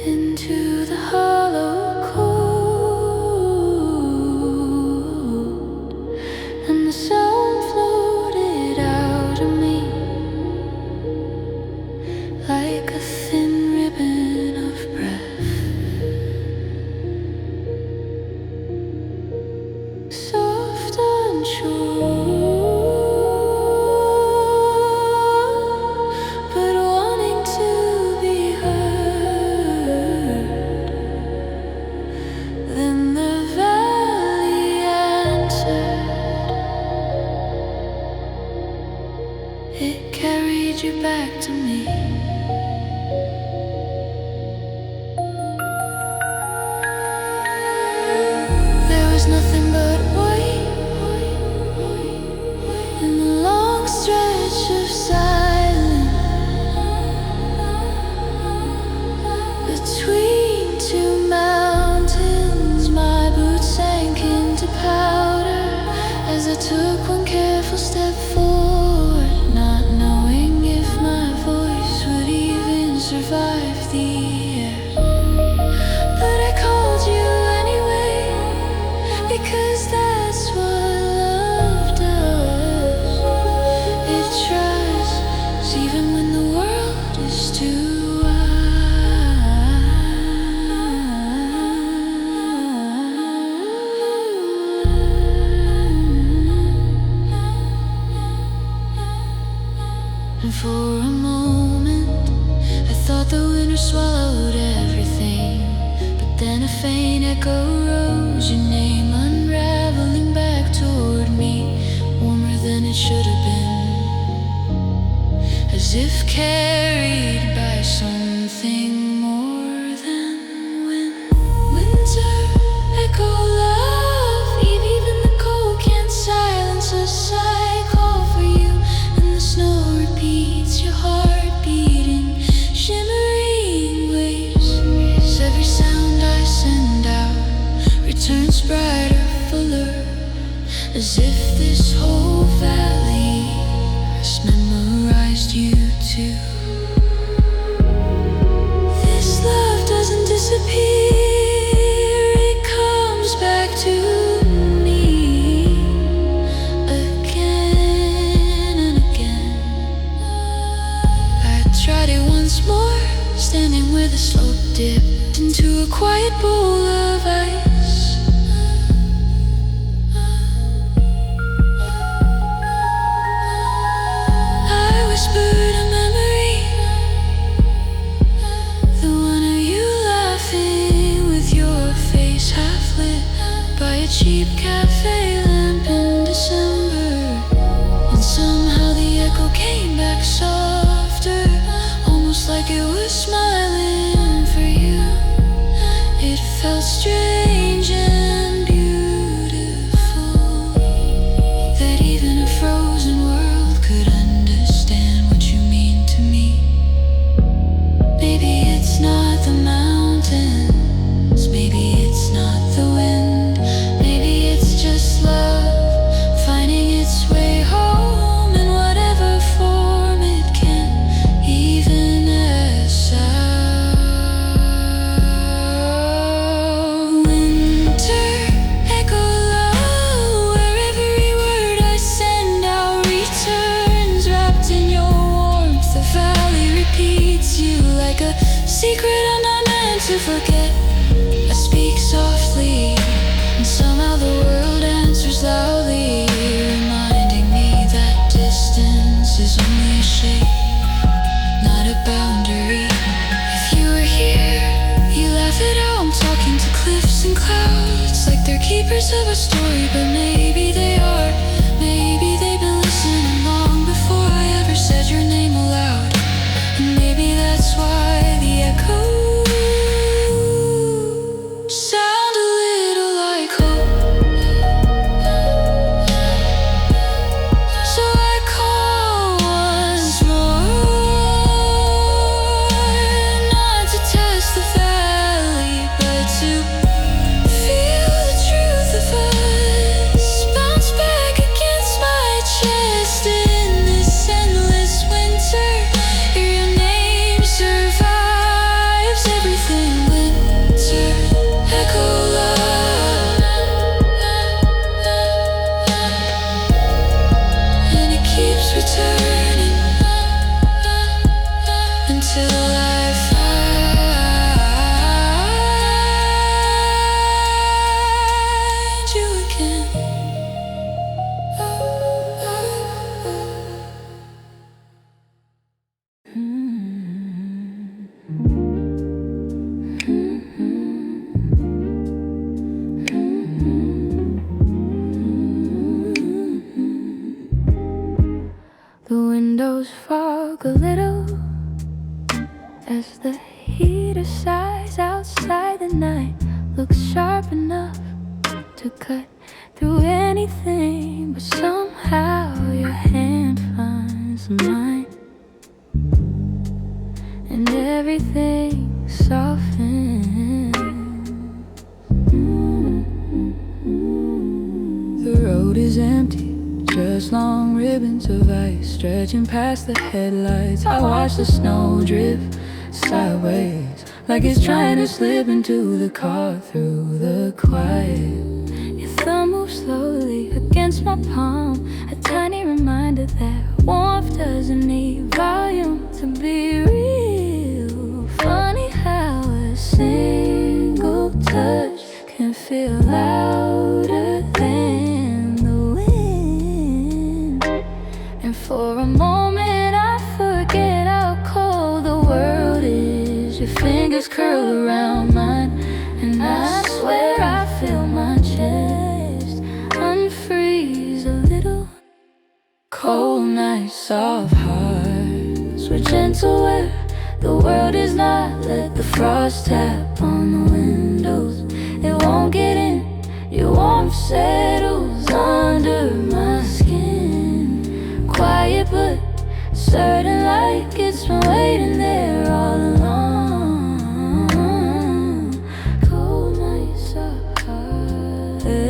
Into the hollow cold, and the sound floated out of me like a thin ribbon of breath, soft and sure. It carried you back to me. There was nothing but white in the long stretch of silence between two mountains. My boots sank into powder as I took one careful step forward, survive the air. But I called you anyway, because that's what love does. It tries, even when the world is too wide. And for a moment thought the winter swallowed everything, but then a faint echo rose, your name unraveling back toward me, warmer than it should have been, as if carried by something more than wind. Winter echo love, even the cold can't silence us. I call for you, and the snow repeats your heart beating. Shimmering waves, every sound I send out returns brighter, fuller, as if this whole valley has memorized you too. This love doesn't disappear, it comes back to me again and again. I tried it once more, standing where the slope dipped into a quiet bowl of ice. I whispered a memory, the one of you laughing with your face half lit by a cheap cafe lamp in December. And somehow the echo came back softer, almost like it was smiling for you. It felt strange and beautiful that even a frozen world could understand what you mean to me. Maybe it's not the mountains, maybe it's not the wind, maybe it's just love finding its way home in whatever form it can, even as sound. Winter echo low, where every word I send out returns wrapped in your warmth. The valley repeats you like a secret I'm not meant to forget. I speak softly, and somehow the world answers loudly, reminding me that distance is only a shape, not a boundary. If you were here, you laugh it out. I'm talking to cliffs and clouds like they're keepers of a story, but maybe they are. Maybe they've been listening long before I ever said your name aloud. And maybe that's why the echo till I find you again. The windows fog a little as the heater sighs outside. The night looks sharp enough to cut through anything, but somehow your hand finds mine, and everything softens. The road is empty, just long ribbons of ice stretching past the headlights. I watch the snow drift sideways, like it's trying to slip into the car through the quiet. Your thumb moves slowly against my palm, a tiny reminder that warmth doesn't need volume to be real. Funny how a single touch can feel louder than the wind. And for a moment I forget how cold the world is. Your fingers curl around mine, and I swear I feel my chest unfreeze a little. Cold nights, soft hearts, we're gentle where the world is not. Let the frost tap on the windows, it won't get in. Your warmth settles under my skin, quiet but certain, like it's been waiting there all along. Cold nights, soft hearts,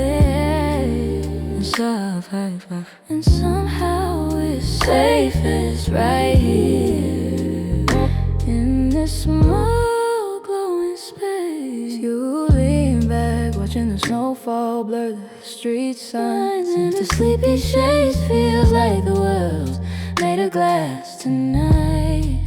soft hearts, and somehow we're safest right here in this small glowing space. You lean back, watching the snowfall blur the street signs into sleepy shades. Feels like the world's made of glass tonight.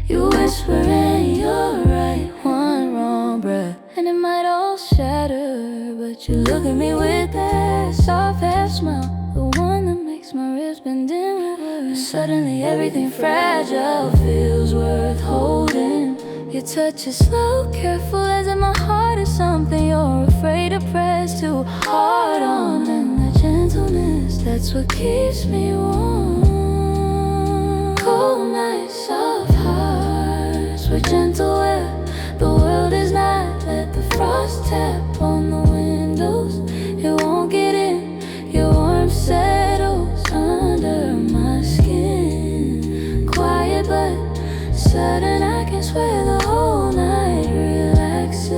You whisper and you're right, one wrong breath and it might all shatter. But you look at me with that soft half smile, the one that makes my ribs bend in reverse. Suddenly everything fragile feels worth holding. Your touch is slow, careful, as if my heart is something you're afraid to press too hard on. And that gentleness, that's what keeps me warm. Cold nights, soft hearts, we're gentle where the world is not. Let the frost tap on the windows, it won't get in. Your warmth settles under my skin, quiet but sudden. I can swear the whole night relaxes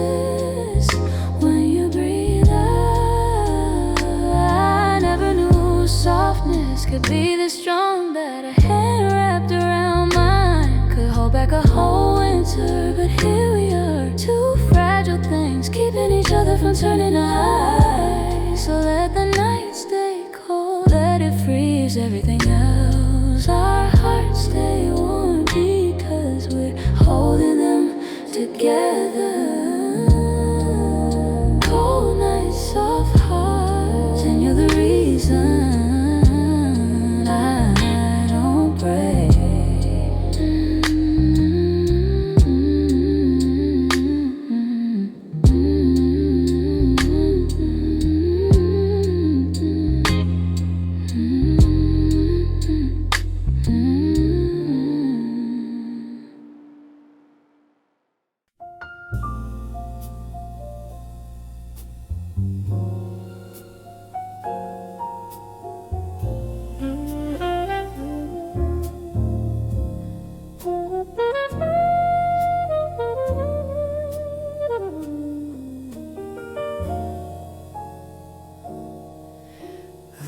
when you breathe out. I never knew softness could be this strong, that a hand wrapped around mine could hold back a whole winter. But here we are, two fragile things keeping each other from turning to ice. So let the night stay cold, let it freeze everything else. Our hearts stay warm because we're holding them together. Cold nights, soft hearts, and you're the reason I don't break.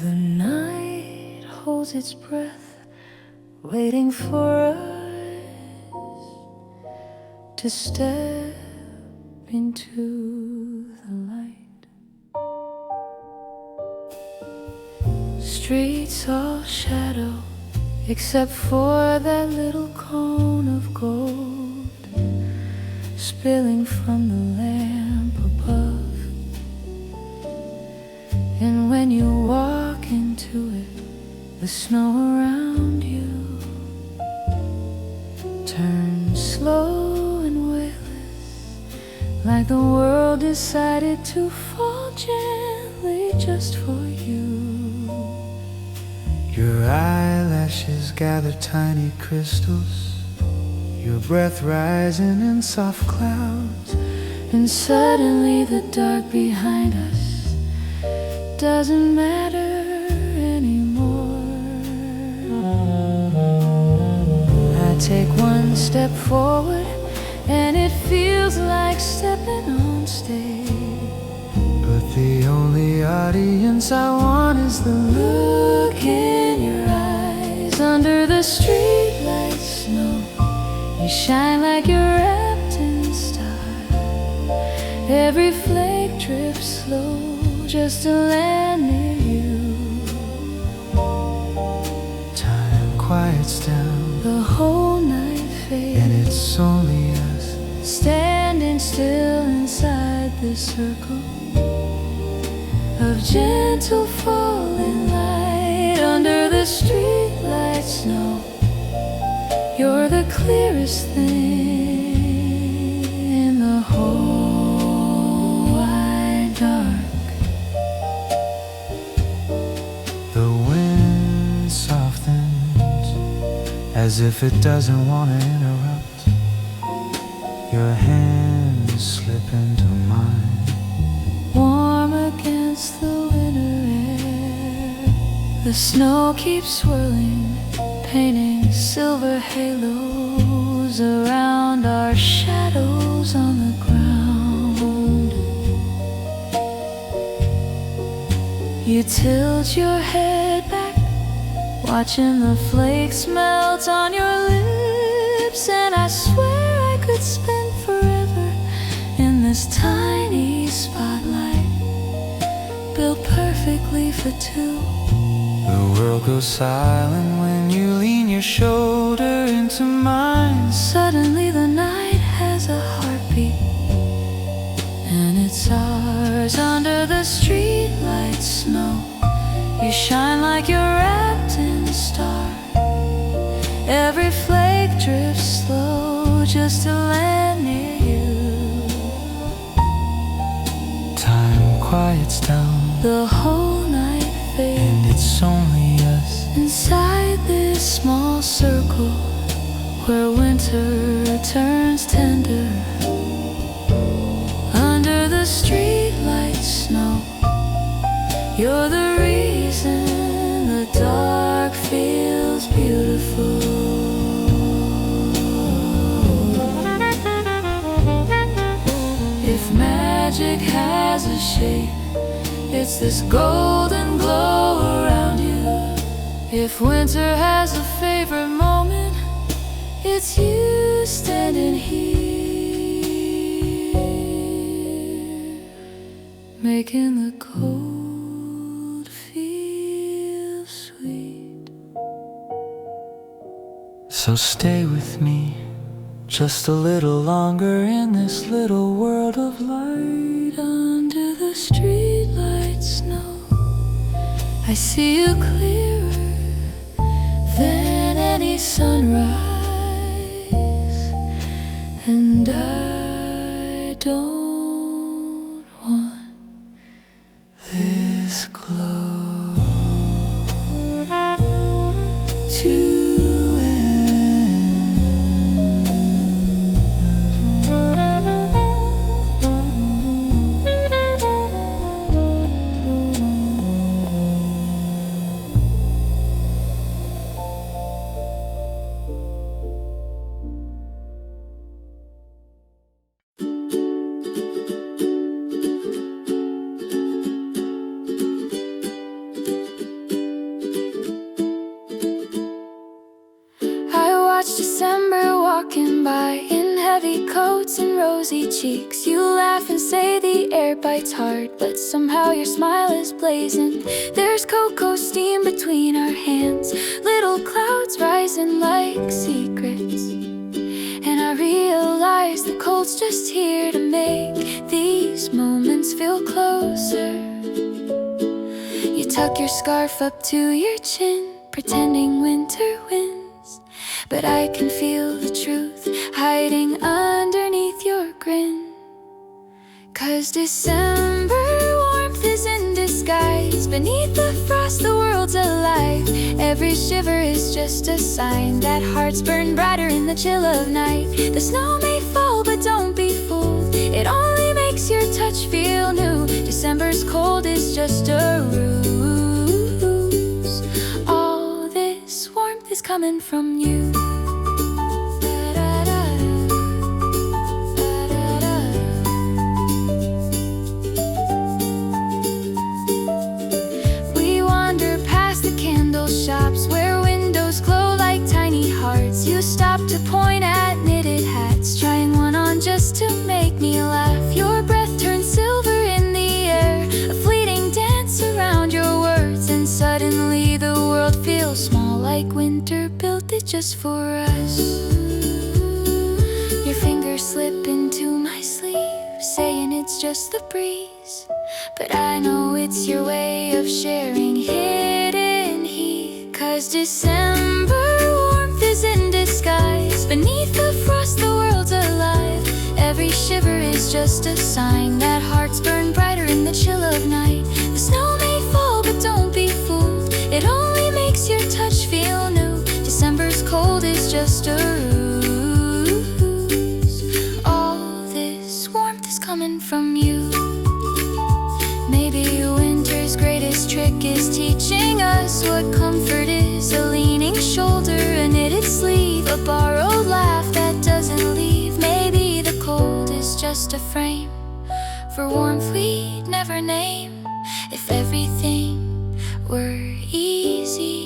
The night holds its breath, waiting for us to step into the light. Streets all shadow, except for that little cone of gold. spilling from the lamp above. And when you walk into it, the snow around you turns slow and weightless, like the world decided to fall gently just for you. Your eyelashes gather tiny crystals, your breath rising in soft clouds, and suddenly the dark behind us doesn't matter anymore. I take one step forward and it feels like stepping on stage, but the only audience I want is the look in your eyes. Under the streetlight snow, you shine like you're wrapped in style. Every flake drifts slow just to land near you. Time quiets down, the whole night fades, and it's only us standing still inside this circle of gentle falling light. Under the streetlight snow, you're the clearest thing in the whole wide dark. The wind softens as if it doesn't want to interrupt. Your hands slip into mine, warm against the winter air. The snow keeps swirling, painting silver halos around our shadows on the ground. You tilt your head back, watching the flakes melt on your lips, and I swear I could spend forever in this tiny spotlight, built perfectly for two. the world goes silent when you lean your shoulder into mine. Suddenly the night has a heartbeat, and it's ours. Under the streetlight snow, you shine like you're wrapped in stars. Every flake drifts slow just to land near you. Time quiets down, the whole night fades, and it's only us inside this small circle where winter turns tender. Under the streetlight snow, you're the reason the dark feels beautiful. If magic has a shape, it's this golden glow around you. If winter has a favorite moment, it's you standing here, making the cold feel sweet. So stay with me just a little longer in this little world of light. Under the streetlight snow, I see you clearer than any sunrise, and I don't want this glow to December walking by in heavy coats and rosy cheeks. You laugh and say the air bites hard, but somehow your smile is blazing. There's cocoa steam between our hands, little clouds rising like secrets, and I realize realize the cold's just here to make these moments feel closer. You tuck your scarf up to your chin, pretending winter wins, but I can feel the truth hiding underneath your grin. 'Cause December warmth is in disguise. Beneath the frost the world's alive. Every shiver is just a sign that hearts burn brighter in the chill of night. The snow may fall, but don't be fooled, it only makes your touch feel new. December's cold is just a ruse. All this warmth is coming from you. Shops where windows glow like tiny hearts. You stop to point at knitted hats, trying one on just to make me laugh. Your breath turns silver in the air, a fleeting dance around your words. And suddenly the world feels small, like winter built it just for us. Your fingers slip into my sleeve, saying it's just the breeze, but I know it's your way of sharing hidden heat. 'Cause December warmth is in disguise. Beneath the frost the world's alive. Every shiver is just a sign that hearts burn brighter in the chill of night. The snow may fall, but don't be fooled, it only makes your touch feel new. December's cold is just a ruse. All this warmth is coming from you. Maybe winter's greatest trick is teaching us what comfort is. A leaning shoulder, a knitted sleeve, a borrowed laugh that doesn't leave. Maybe the cold is just a frame for warmth we'd never name. If everything were easy.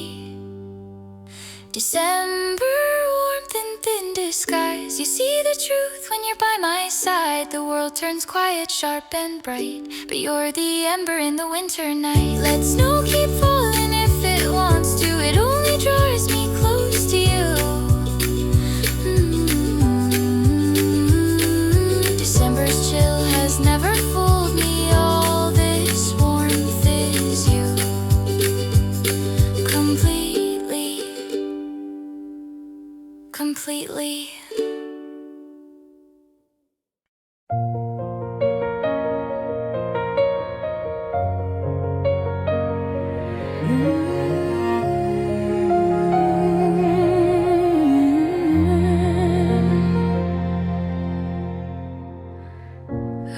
December warmth in thin disguise. You see the truth when you're by my side. The world turns quiet, sharp and bright, but you're the ember in the winter night. Let snow keep falling if it wants to, it only draws me close to you. December's chill has never fooled me. All this warmth is you. Completely.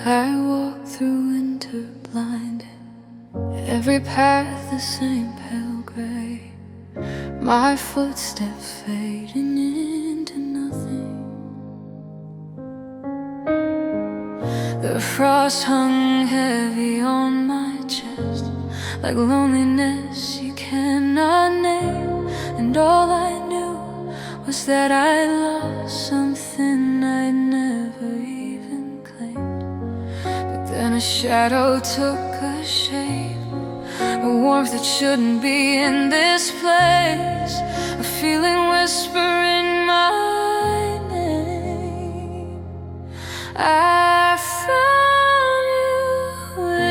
I walk through winter blinded, every path the same pale gray. My footsteps fading into nothing. The frost hung heavy on my chest, like loneliness you cannot name. And all I knew was that I lost something I'd never even claimed. But then a shadow took a shape, a warmth that shouldn't be in this place, a feeling whispering my name. I found you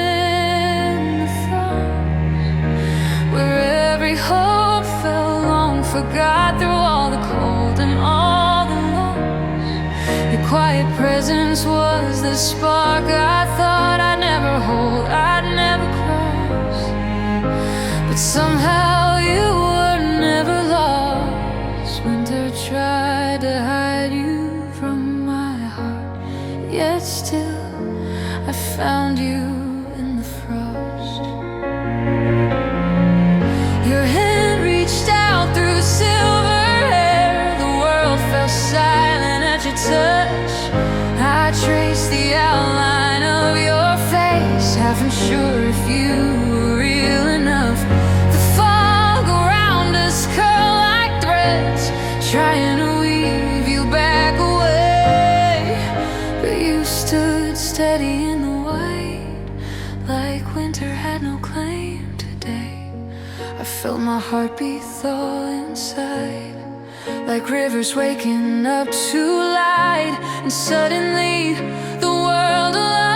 in the thought where every hope fell long forgot through all the cold and all the loss. Your quiet presence was the spark I thought I'd never hold, I'd never cross. But somehow you were never lost. Winter tried to hide you from my heart, yet still I found you in the frost. Your hand reached out through silver hair. The world fell silent at your touch. I traced the outline of your face, half unsure if you were real enough. The fog around us curled like threads, trying to weave you back away. But you stood steady in the white, like winter had no claim today. I felt my heartbeat thaw inside, like rivers waking up to light. and suddenly the world aligned.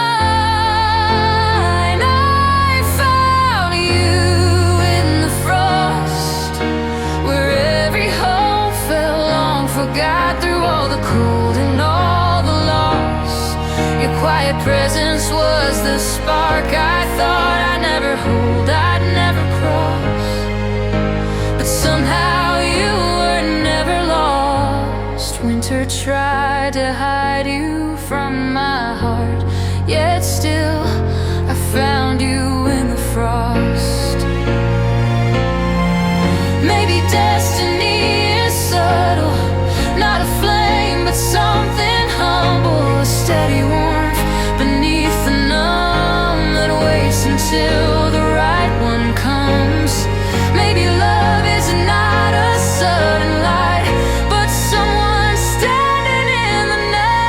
I found you in the frost, where every hope fell long forgot through all the cold and all the loss. Your quiet presence was the spark I thought I'd never hold, I'd never cross. But somehow you were never lost. Winter tried to hide you from my heart, yet still I found you in the frost. Maybe destiny is subtle, not a flame but something humble, a steady warmth beneath the numb that waits until the right one comes. Maybe love is not a sudden light, but someone standing in the night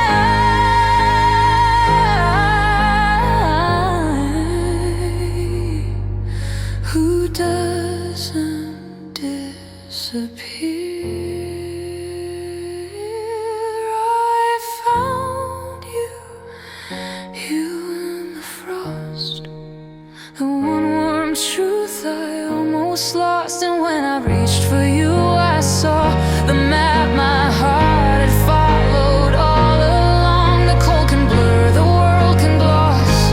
who doesn't disappear. I found you in the frost, the one warm truth I almost lost. And when I reached for you, I saw the map my heart had followed all along. The cold can blur, the world can gloss,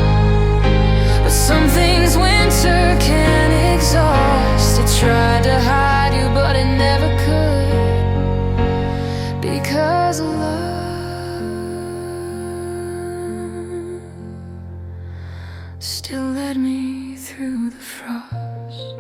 but some things winter can exhaust. It tried to hide you, but it never could, because love still led me through the frost.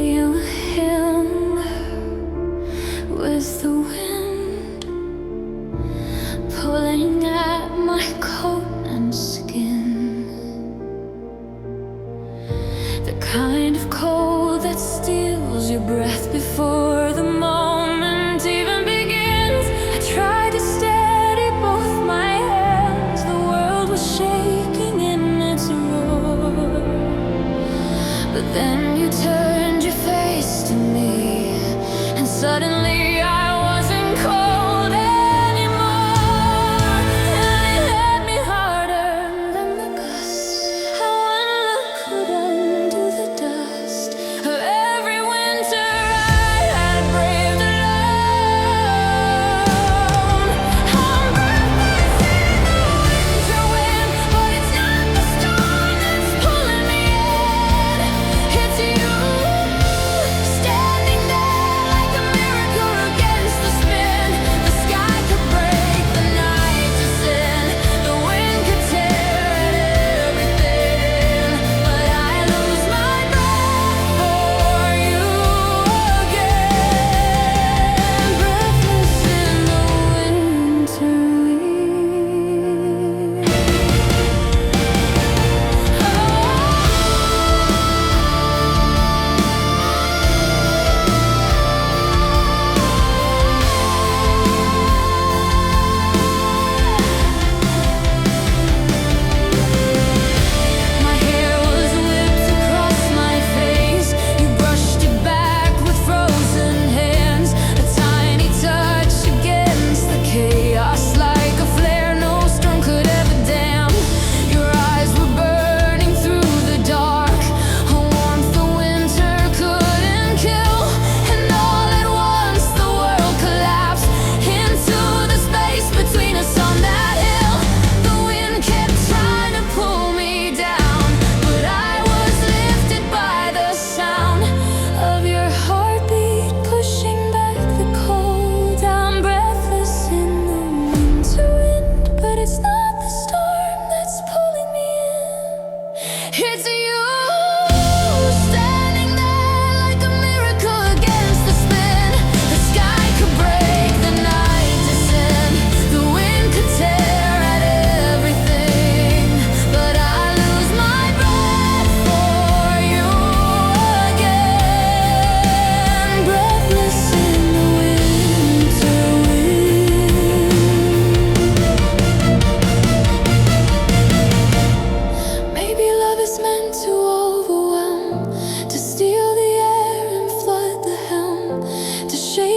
You held with the wind pulling at my coat and skin, the kind of cold that steals your breath before the moment even begins. I tried to steady both my hands, the world was shaking in its roar. But then you turned your face to me, and suddenly I wasn't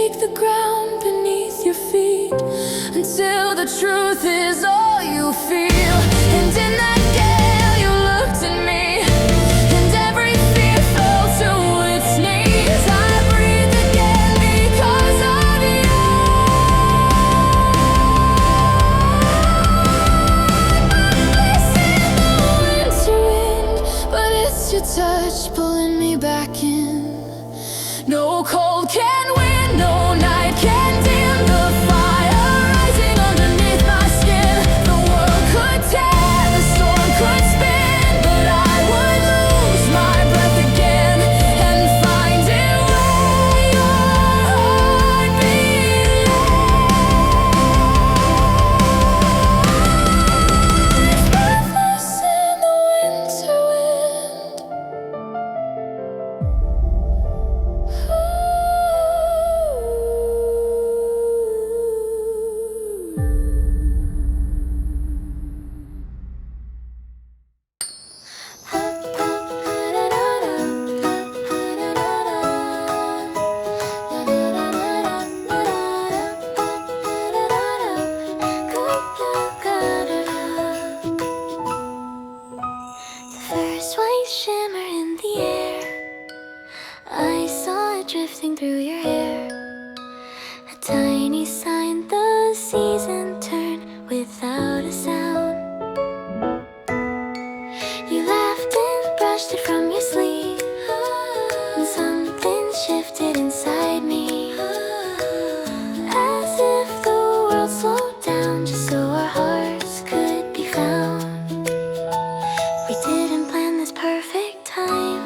shake the ground beneath your feet until the truth is all you feel. And in that gale you looked at me, and every fear fell to its knees. I breathe again because of you. Listen, the winter wind, but it's your touch pulling me back in. No cold can win, no night can dim the fire rising underneath my skin. The world could tear, the storm could spin, but I would lose my breath again and find it where your heart belongs. Breathless in the winter wind. The first white shimmer in the air, I saw it drifting through your hair. A tiny sign the season turned without a sound. You laughed and brushed it from your sleeve, and something shifted inside me, as if the world slowed down just so our hearts could be found. We didn't plan this perfect time,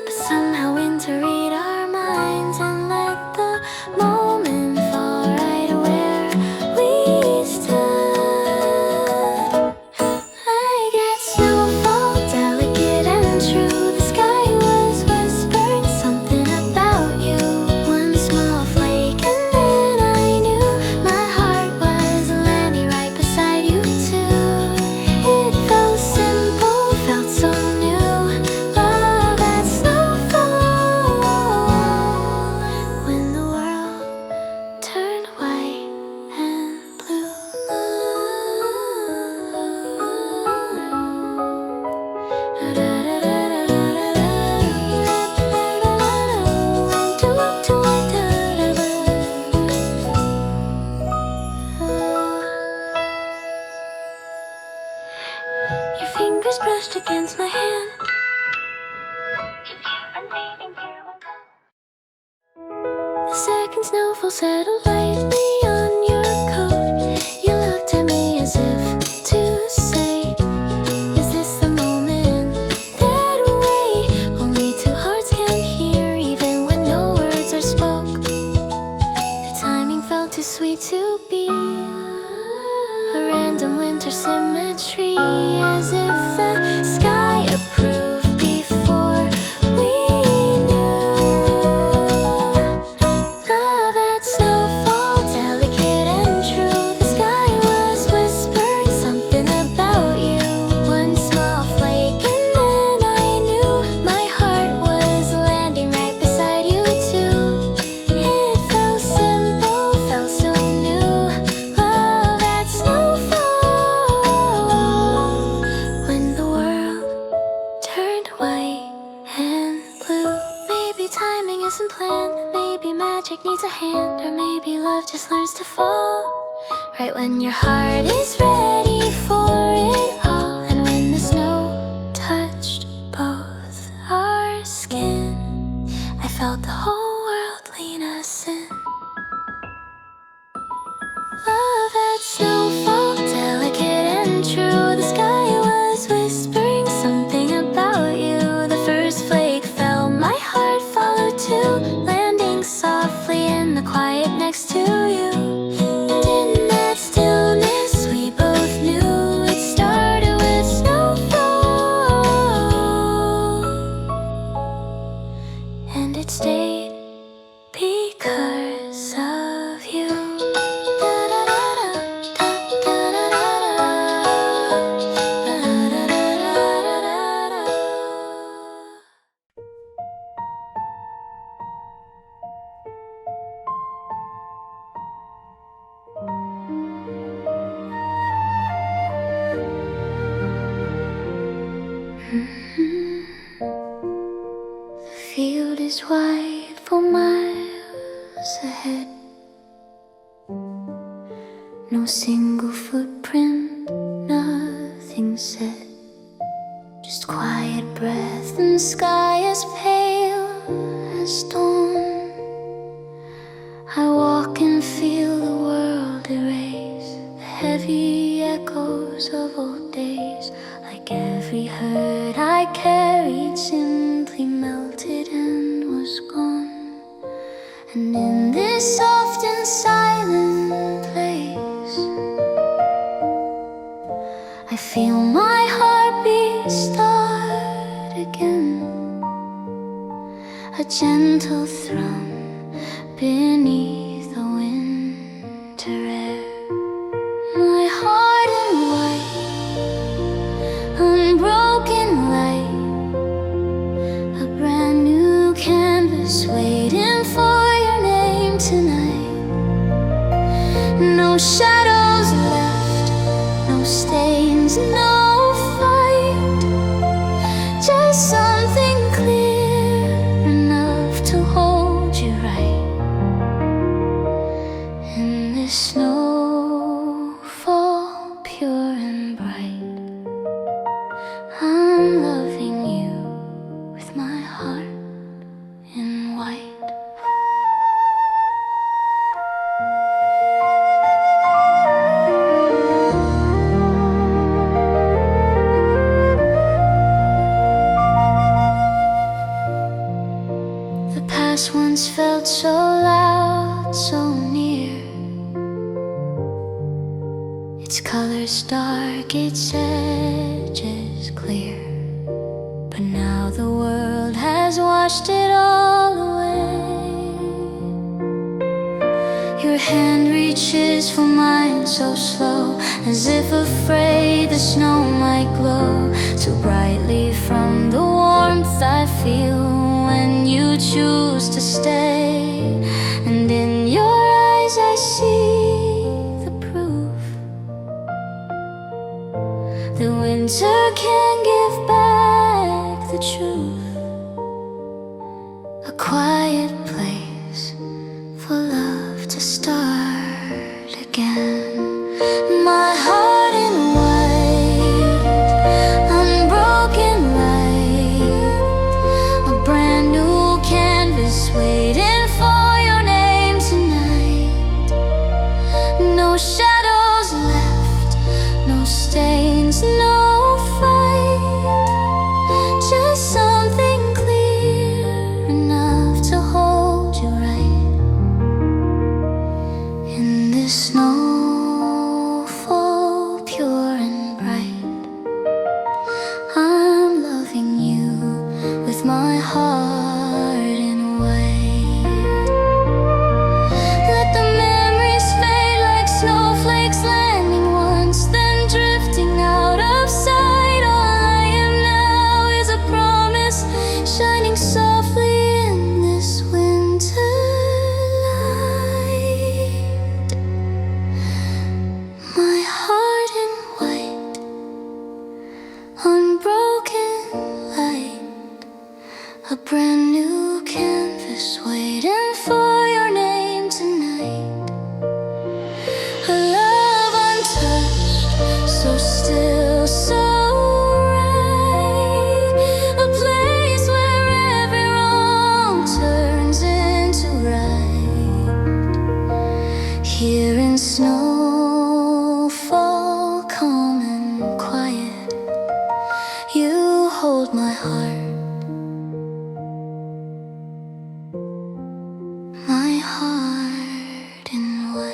but somehow winter read our minds and let the moment fall right where we stood. Like that snowfall, delicate and true, the sky was whispering something about you. One small flake and then I knew my heart was landing right beside you too. It felt simple, felt so new. Love at snowfall. When the world turned white and blue. Your fingers brushed against my hand. The second snowfall settled lightly on your coat. You looked at me as if to say, is this the moment that we wait? Only two hearts can hear, even when no words are spoke. The timing felt too sweet to be a random winter symmetry, as if the sky approved before we knew. Love at snowfall, delicate and true, the sky was whispering something about you. One small flake and then I knew my heart was landing right beside you too. It felt simple, felt so new. Love at snowfall. When the world turned white and blue. Maybe timing isn't planned, maybe magic needs a hand, or maybe love just learns to fall right when your heart is ready for it all. And when the snow touched both our skin, I felt the whole world lean us in. Love at snowfall, delicate and true, the sky was whispering something about you. The first flake fell, my heart followed too, landing softly in the quiet next to you. And in that stillness we both knew it started with snowfall, and it stayed because of you. No single footprint, nothing said. Just quiet breath and sky as pale as dawn. I walk and feel the world erase the heavy echoes of old days. Like every hurt I carried simply melted and was gone. And in this soft and silent place, I feel my heartbeat start again. A gentle thrum beneath the winter air. My heart in white, unbroken light. A brand new canvas waiting for your name tonight. No shadows left, no stains, no fight. Just something clear enough to hold you right. In this snowfall, pure and bright, I'm loving you with my heart in white. The past once felt so loud, so near. Its colors dark, its edges clear. But now the world has washed it all away. Your hand reaches for mine so slow, as if afraid the snow might glow so brightly from the warmth I feel when you choose to stay. And in your eyes I see the proof that winter can give back the truth. A quiet place for love to start again. My heart in white, unbroken light. A brand new canvas waiting for your name tonight. No shadows left, no stains, no fight. Just something clear enough to hold you right. In this snowfall, pure and bright, I'm loving you with my heart in white. Let the memories fade like snowflakes landing once, then drifting out of sight. All I am now is a promise shining softly in this winter light. My heart in white, unbroken light. A brand new canvas waiting for your name tonight. A love untouched, so still, so right. A place where every wrong turns into right. Here in snowfall, calm and quiet, you hold my heart. My heart in white.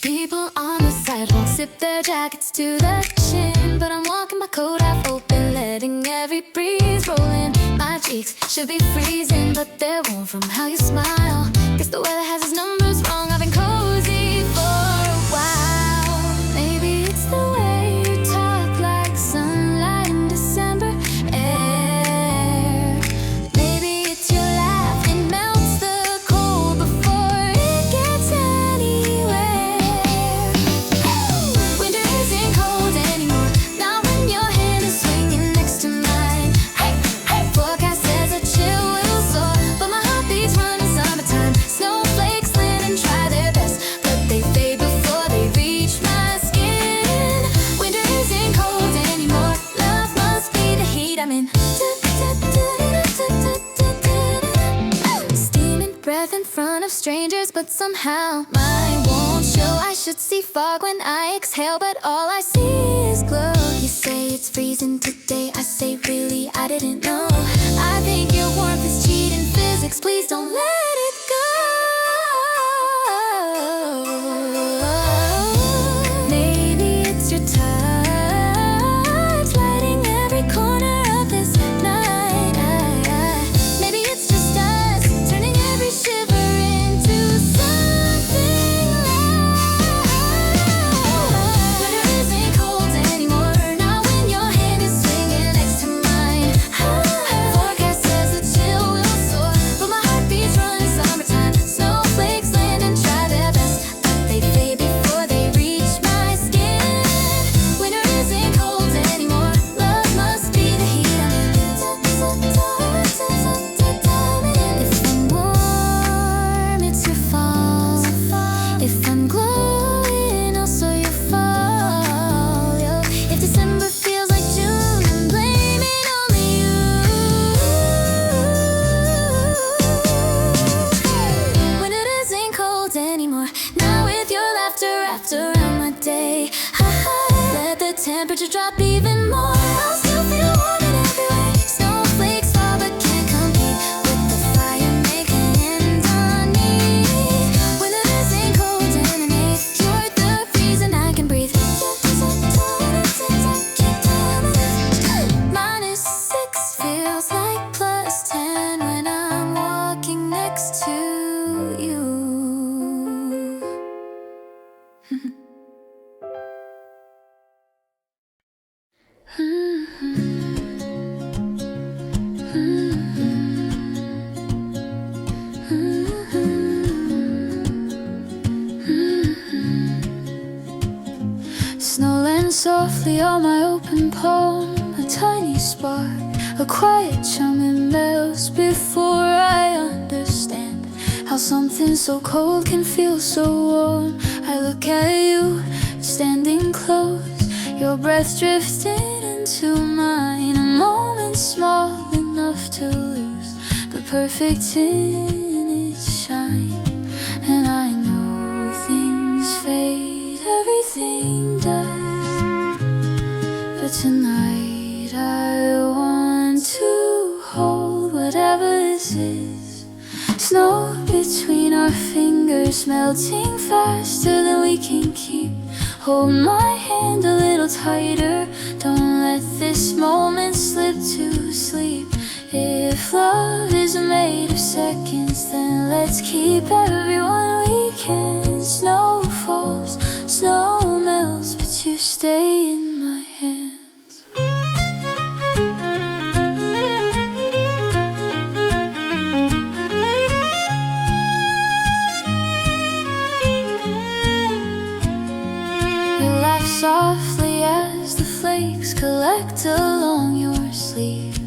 People on the sidewalk sip their jackets to the chin, but I'm walking my coat half open, letting every breeze roll in. My cheeks should be freezing, but they're warm from how you smile. Guess the weather has its numbers wrong. I've been cozy for a while. Maybe it's the way you talk like but somehow mine won't show. I should see fog when I exhale, but all I see is glow. You say it's freezing today, I say really, I didn't know. I think your warmth is cheating physics, please don't let it go. Maybe it's your touch lighting every corner of this night. Maybe it's just us turning every shiver into something light. Winter isn't cold anymore, not when your hand is swinging next to mine. Forecast says the chill will soar, but my heart beats running summertime. Snowflakes land and try their best, but they fade before they reach my skin. Winter isn't cold anymore, love must be the heat I'm in. If I'm warm, it's your fault. If I'm glowing, also your fault. If December feels like June, I'm blaming only you. When it isn't cold anymore, now with your laughter wrapped around my day. Let the temperature drop even more, I'll still feel warm in every way. Snowflakes fall but can't compete with the fire making underneath. When it isn't cold underneath, you're the reason I can breathe. -6 feels like +10 when I'm walking next to you. Snow lands softly on my open palm, a tiny spark, a quiet chime that melts before I understand how something so cold can feel so warm. I look at you, standing close, your breath drifting into mine. A moment small enough to lose, but perfect in its shine. And I know things fade, everything does, but tonight I want to hold whatever this is. Snow between our fingers, melting faster than we can keep. Hold my hand a little tighter, don't let this moment slip to sleep. If love is made of seconds, then let's keep everyone we can. Snow falls, snow melts, but you stay in my hands. You laugh softly as the flakes collect along your sleeve.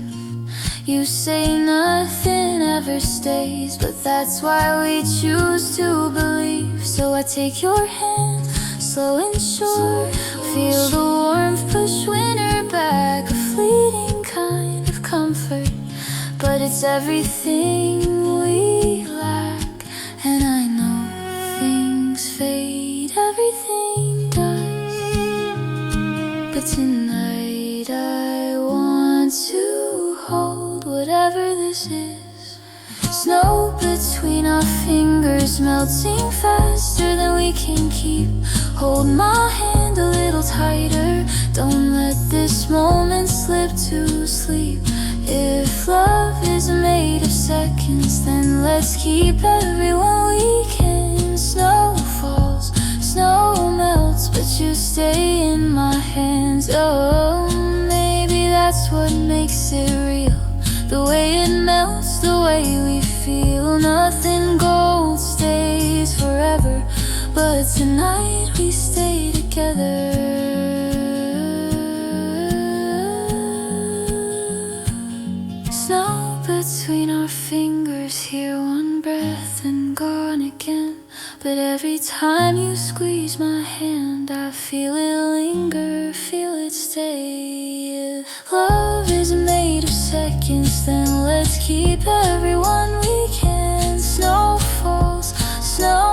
You say nothing ever stays, but that's why we choose to believe. So I take your hand, slow and sure, feel the warmth push winter back, a fleeting kind of comfort, but it's everything we lack. And I know things fade, everything does, but tonight I want to hold whatever this is. Snow between our fingers, melting faster than we can keep. Hold my hand a little tighter, don't let this moment slip to sleep. If love is made of seconds, then let's keep everyone we can. Snow falls, snow melts, but you stay in my hands. Oh, maybe that's what makes it real, the way it melts, the way we feel. Nothing gold stays forever, but tonight we stay together. Snow between our fingers, here one breath and gone again. But every time you squeeze my hand, I feel it linger, feel it stay. If love is made of seconds, then let's keep everyone we can. Snow falls, snow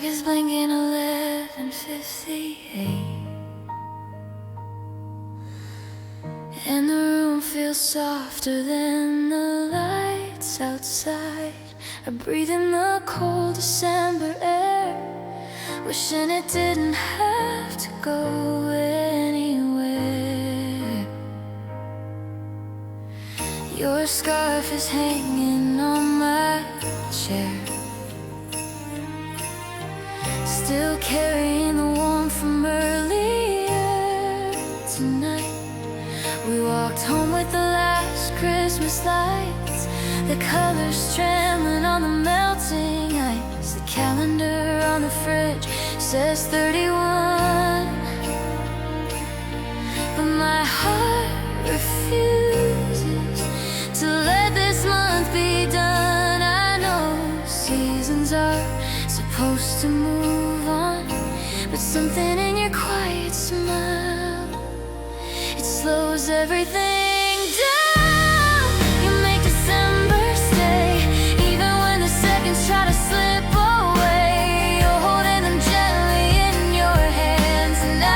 clock is blinking 11:58, and the room feels softer than the lights outside. I breathe in the cold December air, wishing it didn't have to go anywhere. Your scarf is hanging on my chair, still carrying the warmth from earlier tonight. We walked home with the last Christmas lights, the colors trembling on the melting ice. The calendar on the fridge says 31, but my heart refuses to let this month be done. I know seasons are supposed to move on, but something in your quiet smile, it slows everything down. You make December stay, even when the seconds try to slip away. You're holding them gently in your hands, and I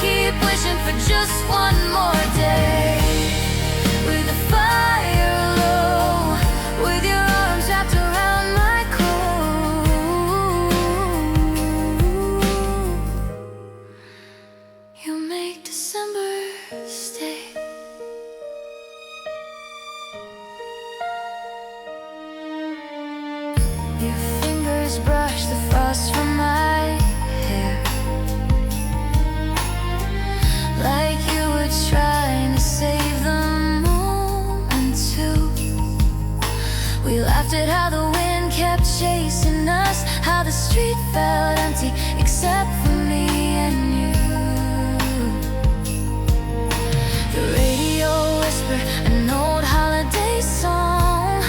keep wishing for just one more day. With the fire low, with your arms wrapped around my coat, you make December stay. Your fingers brush the frost from my hair, like you were trying to save the moment too. We laughed at how the wind kept chasing us, how the street felt empty except for me and you. The radio whispered an old holiday song,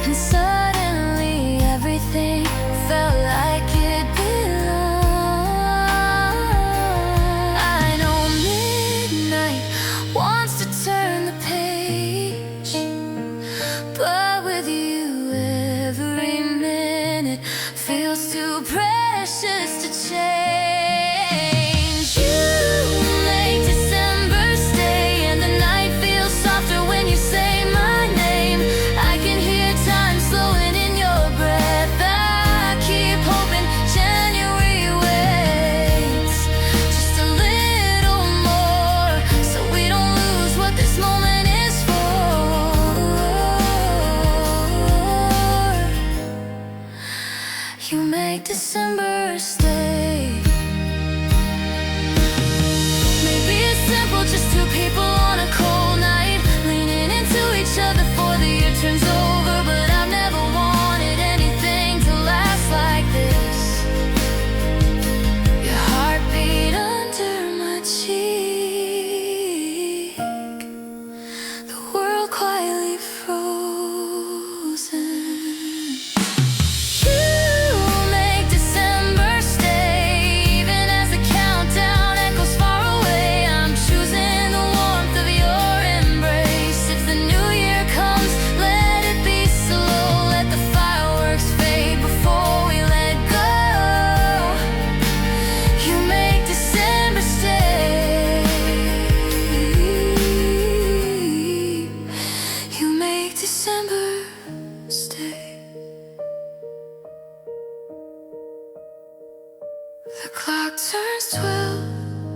and suddenly everything felt like it belonged. I know midnight wants to turn the page, but with you every minute feels too precious to change. You make December stay, and the night feels softer when you say my name. I can hear time slowing in your breath. I keep hoping January waits just a little more, so we don't lose what this moment is for. You make December stay. Maybe it's simple, just two people on a cold night, leaning into each other before the year turns over. But I've never wanted anything to last like this. Your heartbeat under my cheek, the world quietly frozen. You make December stay, even as the countdown echoes far away. I'm choosing the warmth of your embrace. If the new year comes, let it be slow. Let the fireworks fade before we let go. You make December stay. You make December stay. The clock turns 12,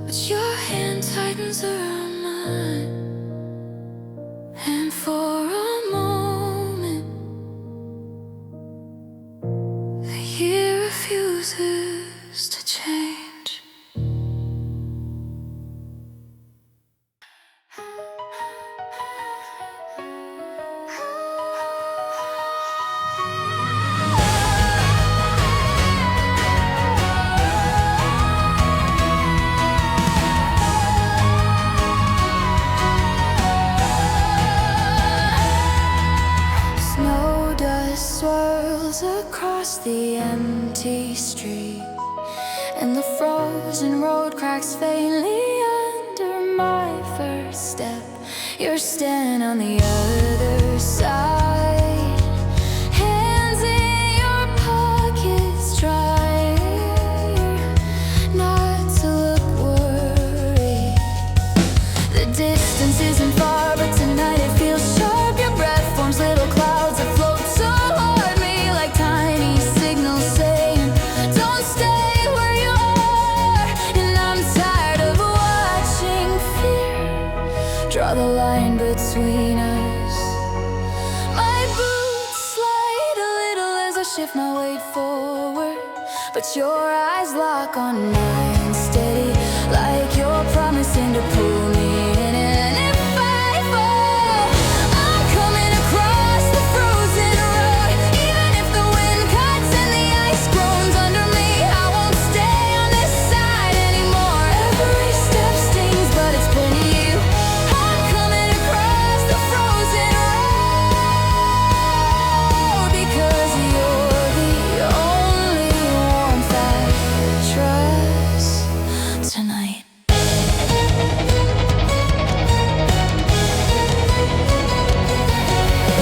but your hand tightens around mine, and for a moment the year refuses to change. Snow dust swirls across the empty street, and the frozen road cracks faintly under my first step. You're standing on the other side, hands in your pockets dry. but your eyes lock on mine, steady like you're promising to pull me in. And if I fall, I'm coming across the frozen road. Even if the wind cuts and the ice groans under me, I won't stay on this side anymore. Every step stings, but it's pointing you. I'm coming across the frozen road, because you're the only warmth I trust tonight.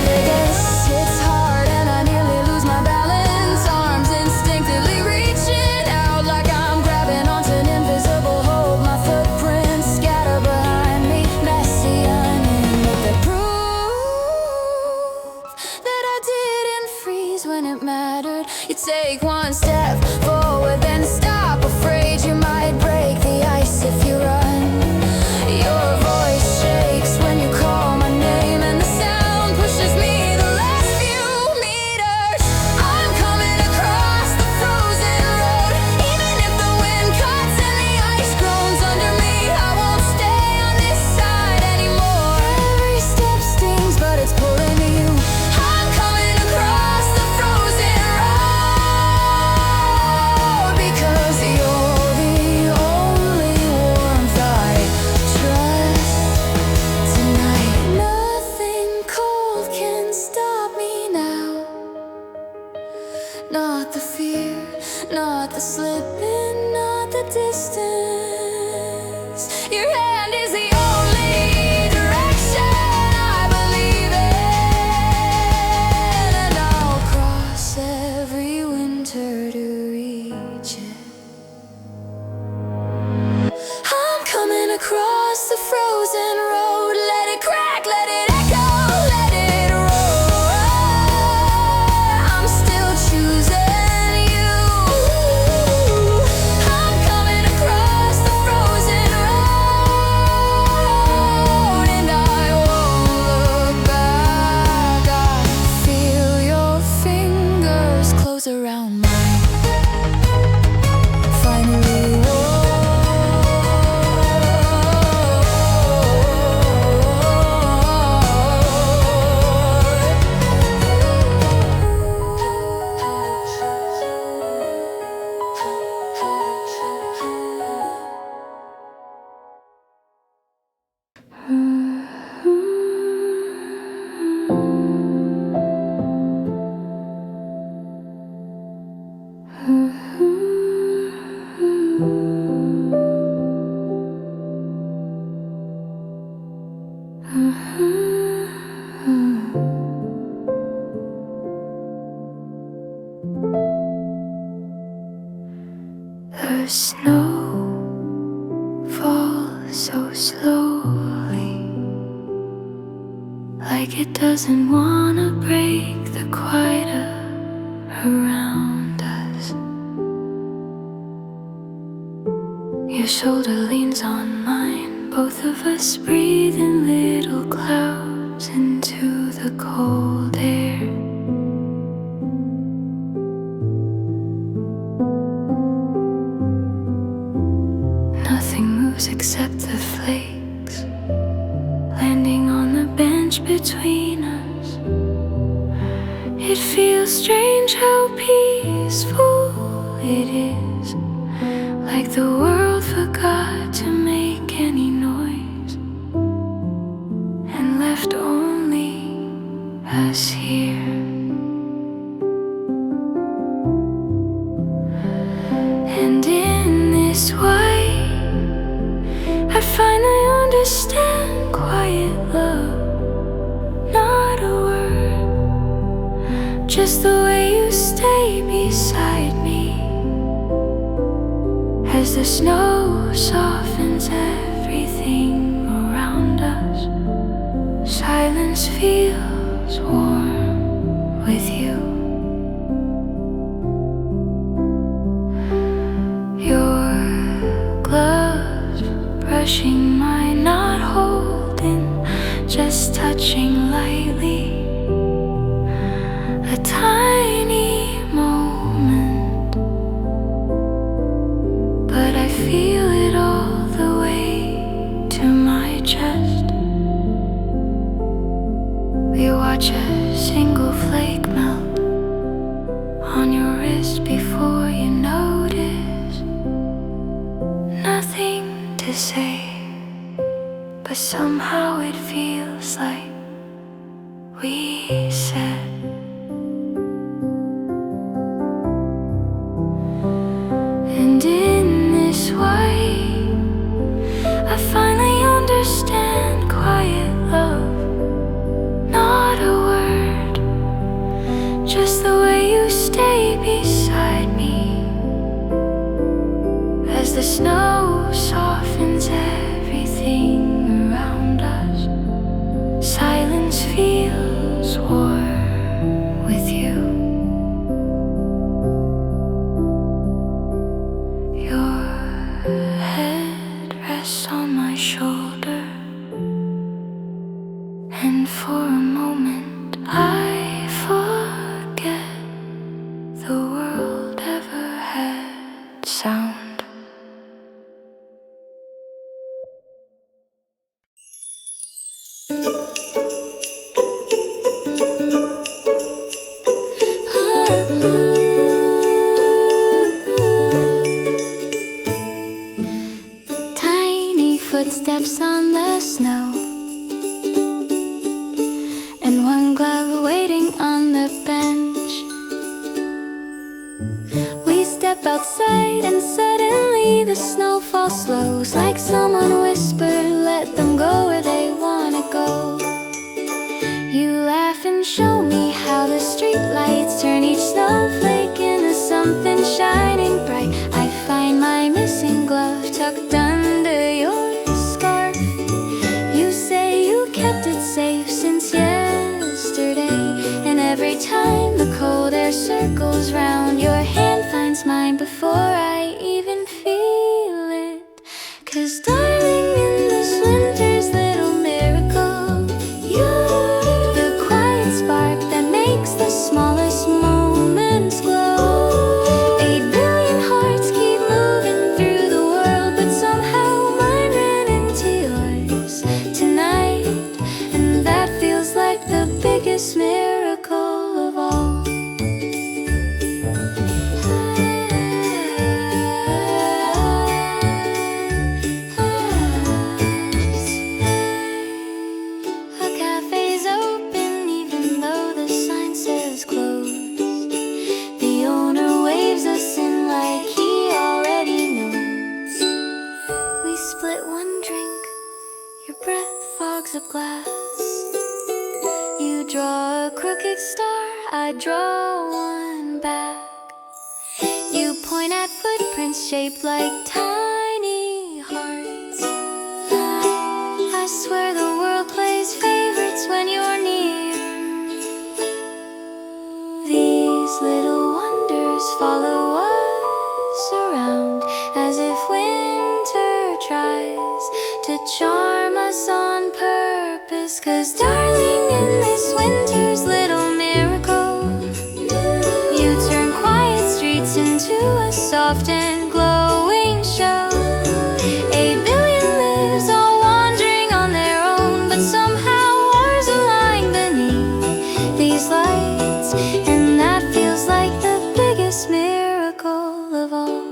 I guess it's hard and I nearly lose my balance. Arms instinctively reaching out like I'm grabbing onto an invisible hold. My footprints scatter behind me, messy onion, but they prove that I didn't freeze when it mattered. You take one step forward, then stop, afraid you might break the ice if you run. Your voice shakes when you call my name, and the sound pushes me the last few meters. I'm coming across the frozen road. Even if the wind cuts and the ice groans under me, I won't stay on this side anymore. Every step stings, but it's pulling me you. I'm coming across the frozen road, because you're the only warmth I trust tonight. Nothing cold can stop me now. Not the fear, not the slipping, not the distance. Your hand is the only direction I believe in, and I'll cross every winter to reach it. I'm coming across the frozen road. Let it crack, let it echo, let it roar. I'm still choosing you. I'm coming across the frozen road, and I won't look back. I feel your fingers close around mine. Finally, the snow falls so slowly, like it doesn't wanna break the quiet around us. Your shoulder leans on mine, both of us breathe in little clouds into the cold air. Nothing moves except the flakes landing on the bench between us. It feels strange how peaceful it is, like the world forgot to make any noise and left only us here. And in this way, I finally understand quiet love. Not a word, just the way you stay beside me as the snow softens everything around us. Silence feels warm with you. Your gloves brushing mine, not holding, just touching lightly. A tiny moment to say, but somehow it feels like we said. And in this way, I finally understand quiet love. Not a word, just the way you stay beside me. As the snow softens everything around us, silence feels warm with you. Your head rests on my shoulder, and for a moment I forget the world ever had sound. Tiny footsteps on the snow, and one glove waiting on the bench. We step outside and suddenly the snowfall slows, like someone whispered, let them go where they wanna go. You laugh and show me how the streetlights turn each snowflake into something shining bright. I find my missing glove tucked under your scarf. You say you kept it safe since yesterday, and every time the cold air circles round, your hand finds mine before I even feel it. 'Cause darling, in this winter's little miracle, you're the quiet spark that makes the smallest moments glow. 8 billion hearts keep moving through the world, but somehow mine ran into yours tonight, and that feels like the biggest miracle of all. A cafe's open even though the sign says closed. The owner waves us in like he already knows. We split one drink, your breath fogs up glass. You draw a crooked star, I draw one back. You point at footprints shaped like tiny hearts. I swear the world plays favorites when you're near. These little wonders follow us around, as if winter tries to charm us on purpose. 'Cause darling, in this winter's little miracle, you turn quiet streets into a soft and glowing show. 8 billion lives all wandering on their own, but somehow ours align beneath these lights, and that feels like the biggest miracle of all.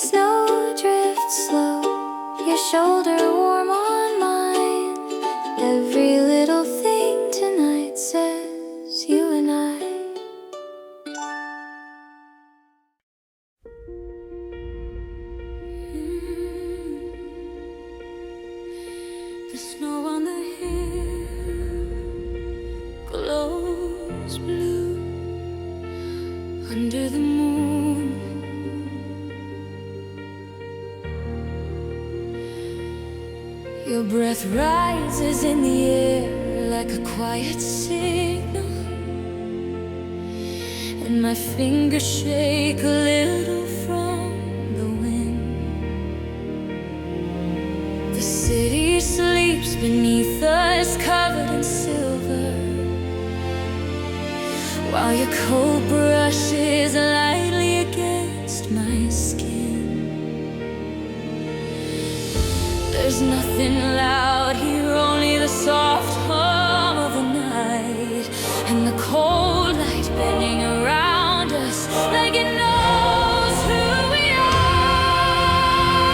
Snow drifts slow, your shoulder warm on mine. Every little thing tonight says you and I. The snow on the hill glows blue under the moon. Your breath rises in the air like a quiet signal, and my fingers shake a little from the wind. The city sleeps beneath us, covered in silver, while your cold brushes lightly against my skin. There's nothing loud here, only the soft hum of the night, and the cold light bending around. Like it knows who we are.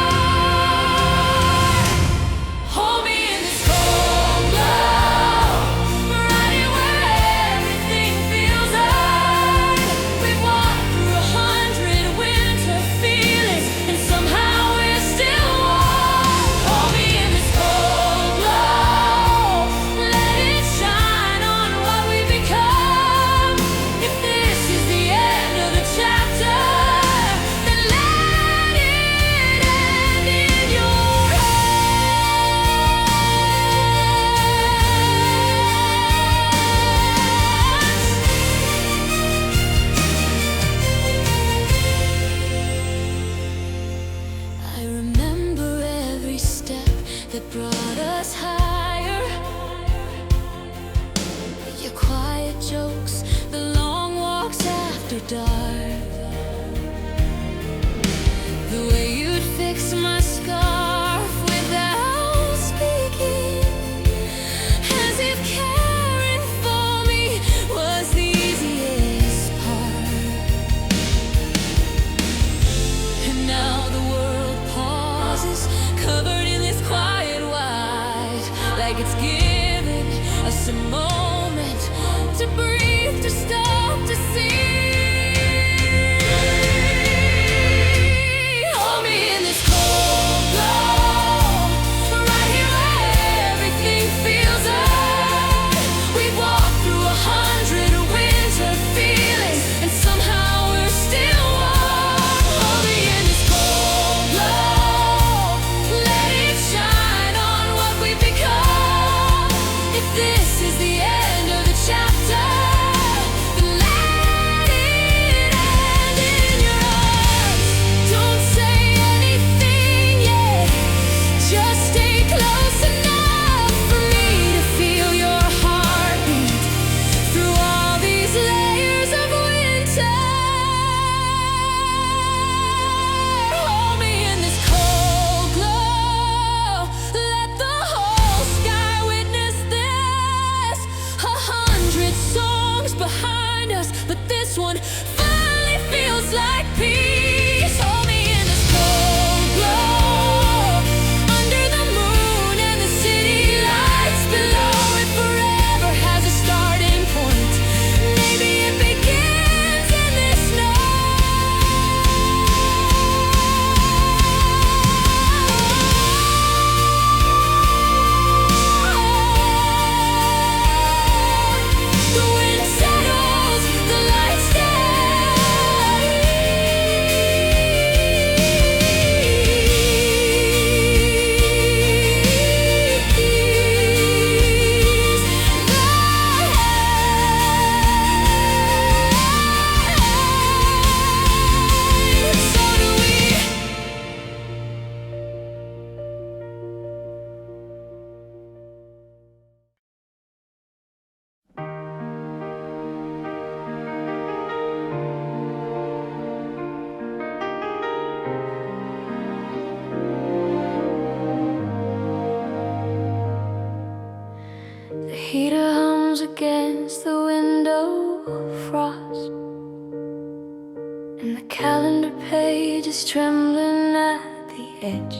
and the calendar page is trembling at the edge.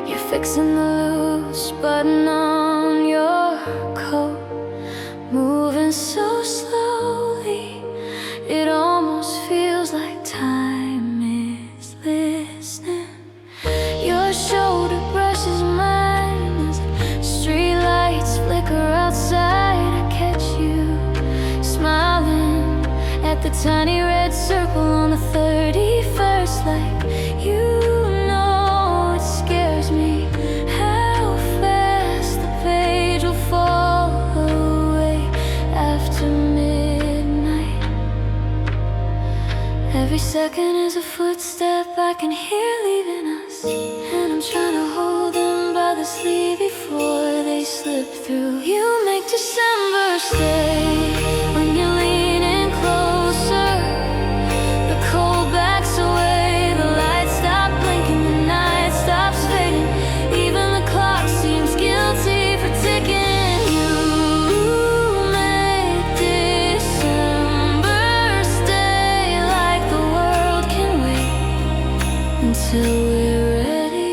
You're fixing the loose button on your coat, moving so slowly, it almost feels like time is listening. Your shoulder brushes mine as streetlights flicker outside. I catch you smiling at the tiny red circle on the 31st, like you know it scares me how fast the page will fall away after midnight. Every second is a footstep I can hear leaving us, and I'm trying to hold them by the sleeve before they slip through. You make December stay when you're leaning closer. The cold backs away, the lights stop blinking, the night stops fading. Even the clock seems guilty for ticking. You make December stay like the world can wait until we're ready.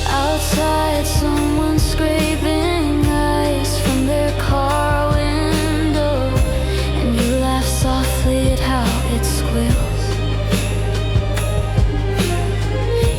Outside, someone's scraping ice from their car window, and you laugh softly at how it squeals.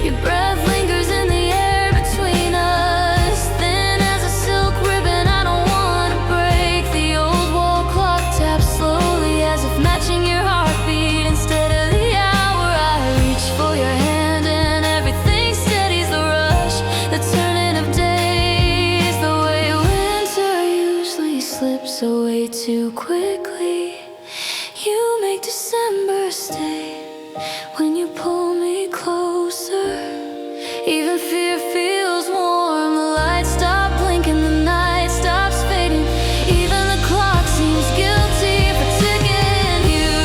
Your breath lingers in the air between us, thin as a silk ribbon. I don't want to break. The old wall clock taps slowly, as if matching your heartbeat instead of the hour. I reach for your hand and everything steadies the rush, the turning of days, the way winter usually slips away too quickly. You make December stay when you pull me closer. Even fear feels warm, the lights stop blinking, the night stops fading. Even the clock seems guilty for ticking. You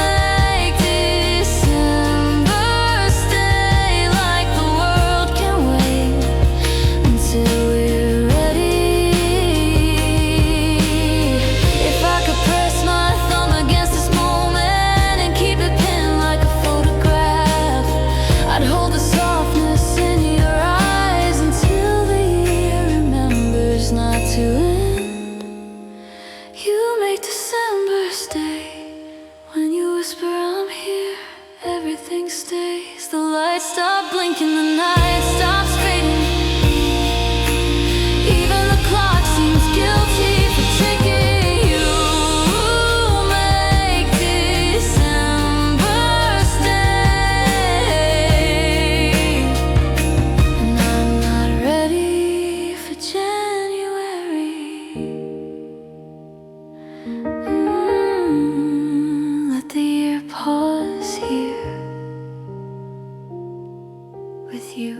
make December stay like the world can wait until we're ready. If I could press my thumb against this moment and keep it pinned like a photograph, I'd hold the softness in your eyes until the year remembers not to end. You make December stay when you whisper I'm here. Everything stays. The lights stop blinking, the night stops fading. Even the clock seems guilty for ticking. You make December stay, and I'm not ready for January. Let the year pause here with you.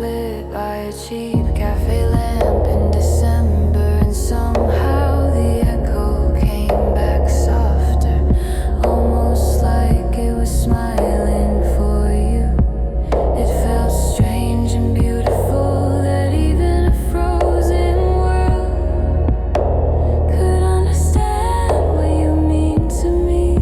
lit by a cheap cafe lamp in December, and somehow the echo came back softer, almost like it was smiling for you. It felt strange and beautiful that even a frozen world could understand what you mean to me.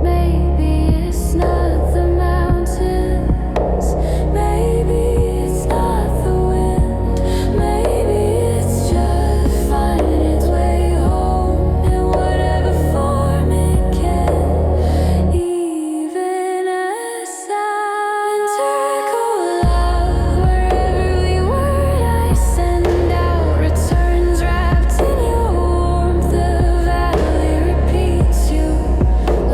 Maybe it's not the mountains, maybe it's not the wind, maybe it's just finding its way home in whatever form it can. Even as sounds echo loud wherever we were, I send out returns wrapped in your warmth. The valley repeats you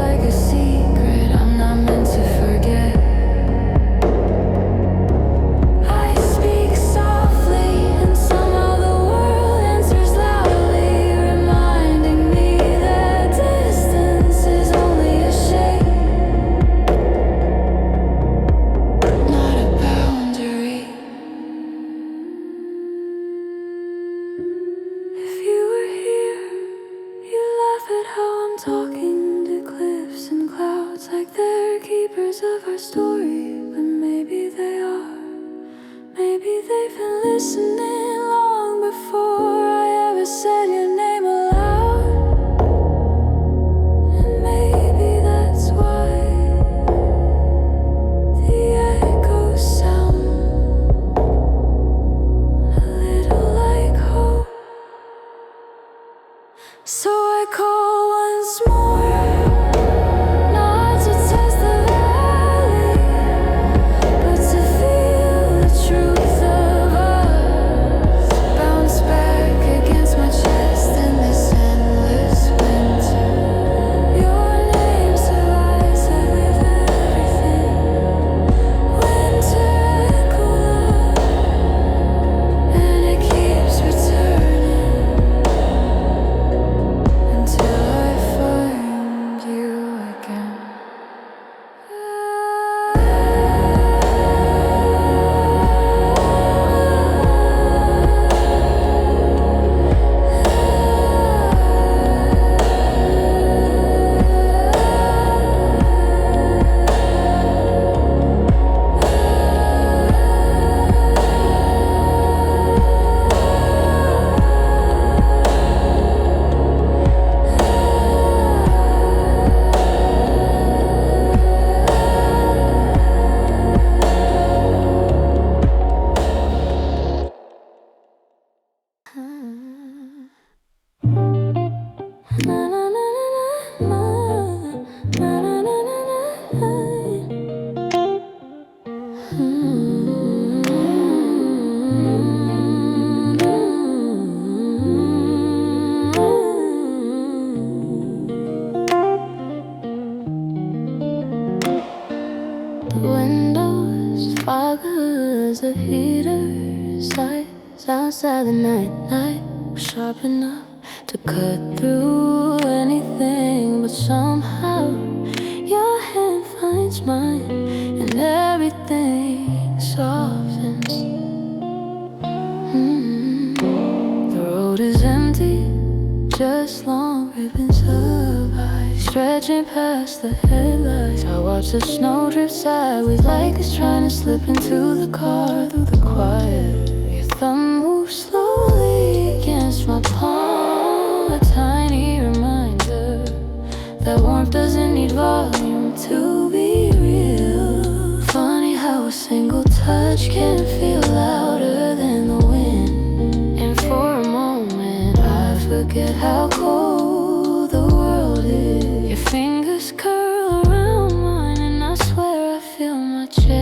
like a secret I'm not meant to forget. I speak softly, and somehow the world answers loudly, reminding me that distance is only a shape, not a boundary. If you were here, you laugh at how I'm talking to cliffs and clouds like they're keepers of our story. But maybe they are. Maybe they've been listening long before I ever said your name aloud. And maybe that's why the echoes sound a little like hope. So I call once more, not to test the valley, but to feel the truth of us bounce back against my chest in this endless winter. Your name survives like with everything. Winter echo love, and it keeps returning until I find you again. Windows, foggers, the heaters, lights outside the night sharp enough to cut through anything. But somehow your hand finds mine, and everything softens. The road is empty, just long ribbons of ice stretching past the headlights. I watch the snow drift sideways like it's trying to slip into the car through the quiet. Your thumb moves slowly against my palm, a tiny reminder that warmth doesn't need volume to be real. Funny how a single touch can feel louder than the wind, and for a moment I forget how cold the world is. Your fingers curl around mine, and I swear I feel my chest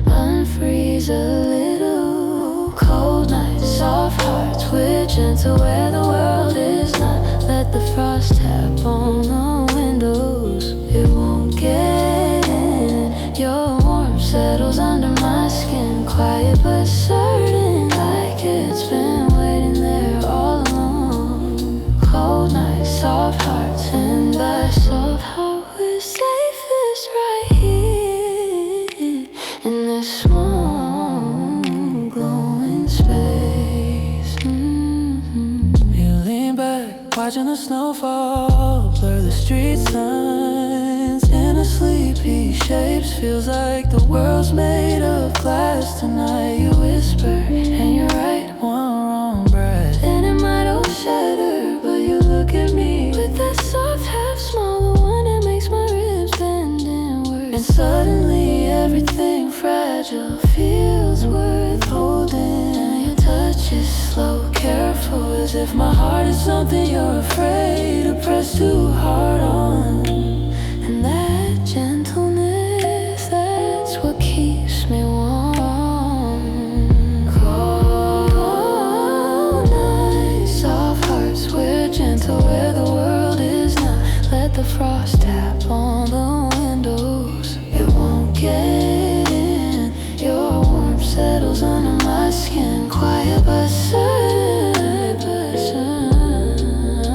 unfreeze a little. Cold nights, soft hearts, we're gentle where the world is not. Let the frost tap on the windows, it won't get in. Your warmth settles under my skin, quiet but certain, like it's been waiting there all along. Cold nights, soft hearts, and by soft heart we're safest right here. And watching the snowfall blur the street signs into sleepy shapes. Feels like the world's made of glass tonight. You whisper, and you're right, one wrong breath and it might all shatter. But you look at me with that soft half smile, the one that makes my ribs bend inward. And suddenly everything fragile feels worth holding. And your touch is slow, careful, as if my heart is something you're afraid to press too hard on. And that gentleness, that's what keeps me warm. Cold nights, soft hearts, we're gentle where the world is not. Let the frost tap on the windows, it won't get in. Your warmth settles under my skin, quiet but certain, but certain.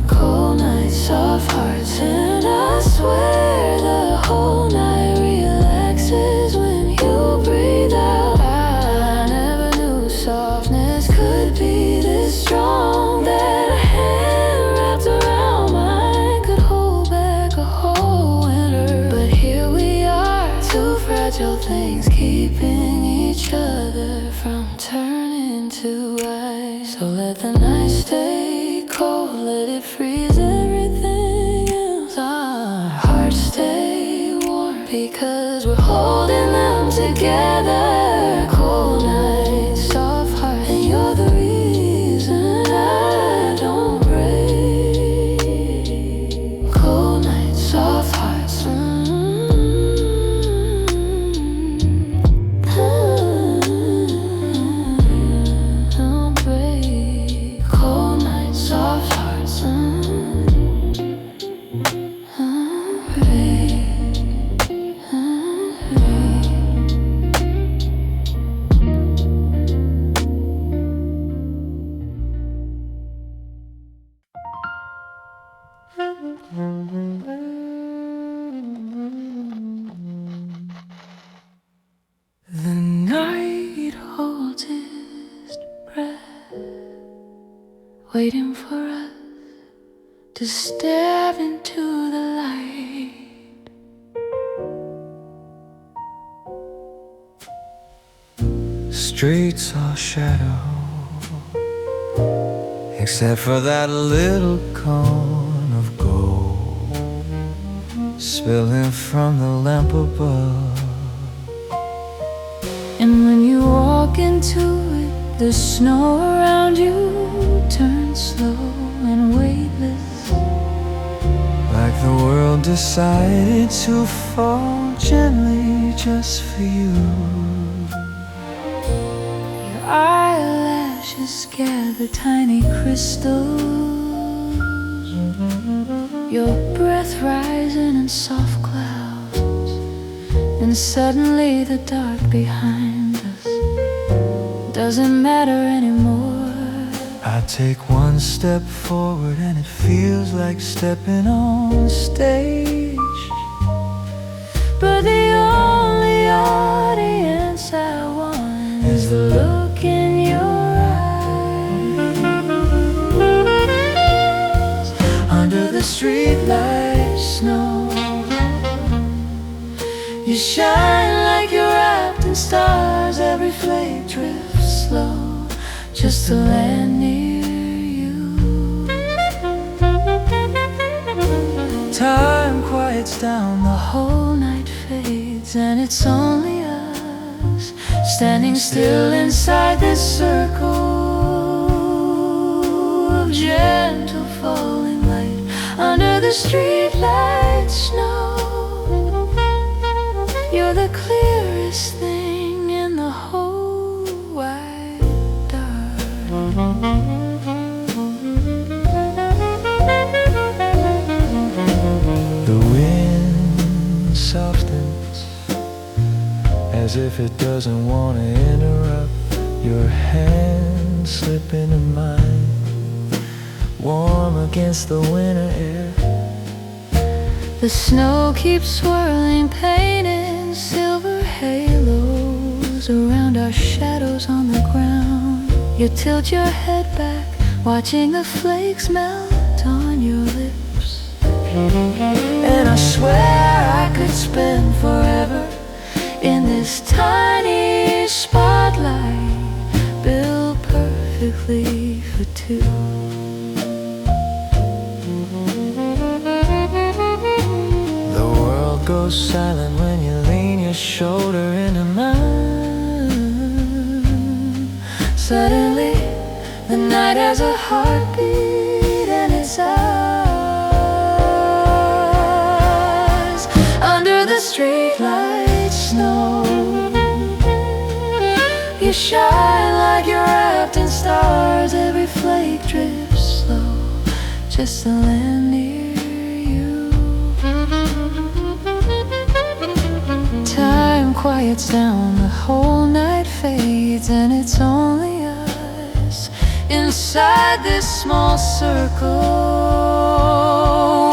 Cold nights, soft hearts, and I swear the whole night relaxes when you breathe out. I never knew softness could be this strong, that a hand wrapped around mine could hold back a whole winter. But here we are, two fragile things keeping each other from turning to ice. So let the night stay cold, let it freeze everything else. Our hearts stay warm because we're holding them together. Cold nights, soft heart, and you're the reason I don't break. Cold nights, soft hearts, don't break. Cold nights, soft hearts, don't break. The night holds its breath, waiting for us to step into the light. Streets all shadow, except for that little cone of gold spilling from the lamp above. And when you walk into it, the snow around you turns slow and weightless, Like the world decided to fall gently just for you. your eyelashes gather tiny crystals, your breath rising in soft clouds. And suddenly the dark behind us doesn't matter anymore. I take one step forward and it feels like stepping on stage. But the only audience I want is the look in your eyes. Under the streetlight snow, You shine like you're wrapped in stars. Every flake drifts slow just to land near you. time quiets down, The whole night fades and it's only us standing still inside this circle of gentle falling light under the streetlight snow. You're the clearest thing in the whole wide dark. the wind softens as if it doesn't want to interrupt. Your hand slip into mine, warm against the winter air. The snow keeps swirling, painting silver halos around our shadows on the ground. You tilt your head back, watching the flakes melt on your lips. And I swear I could spend forever in this tiny spotlight built perfectly for two. The world goes silent when you lean your shoulder into mine. Suddenly the night has a heartbeat and it's ours. Under the streetlight snow, you shine like you're wrapped in stars. Every flake drifts slow just to land near you. Time quiets down, the whole night fades, and it's only us inside this small circle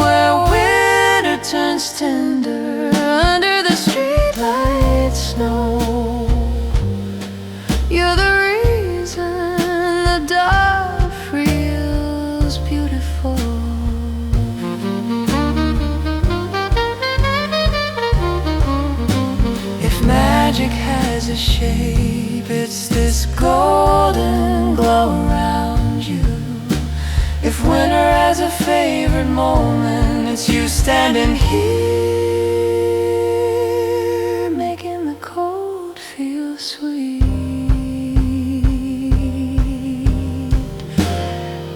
where winter turns tender. Under the streetlight snow, you're the reason the dark feels beautiful. If magic has a shape, it's this golden glow around you. If winter has a favorite moment, it's you standing here, making the cold feel sweet.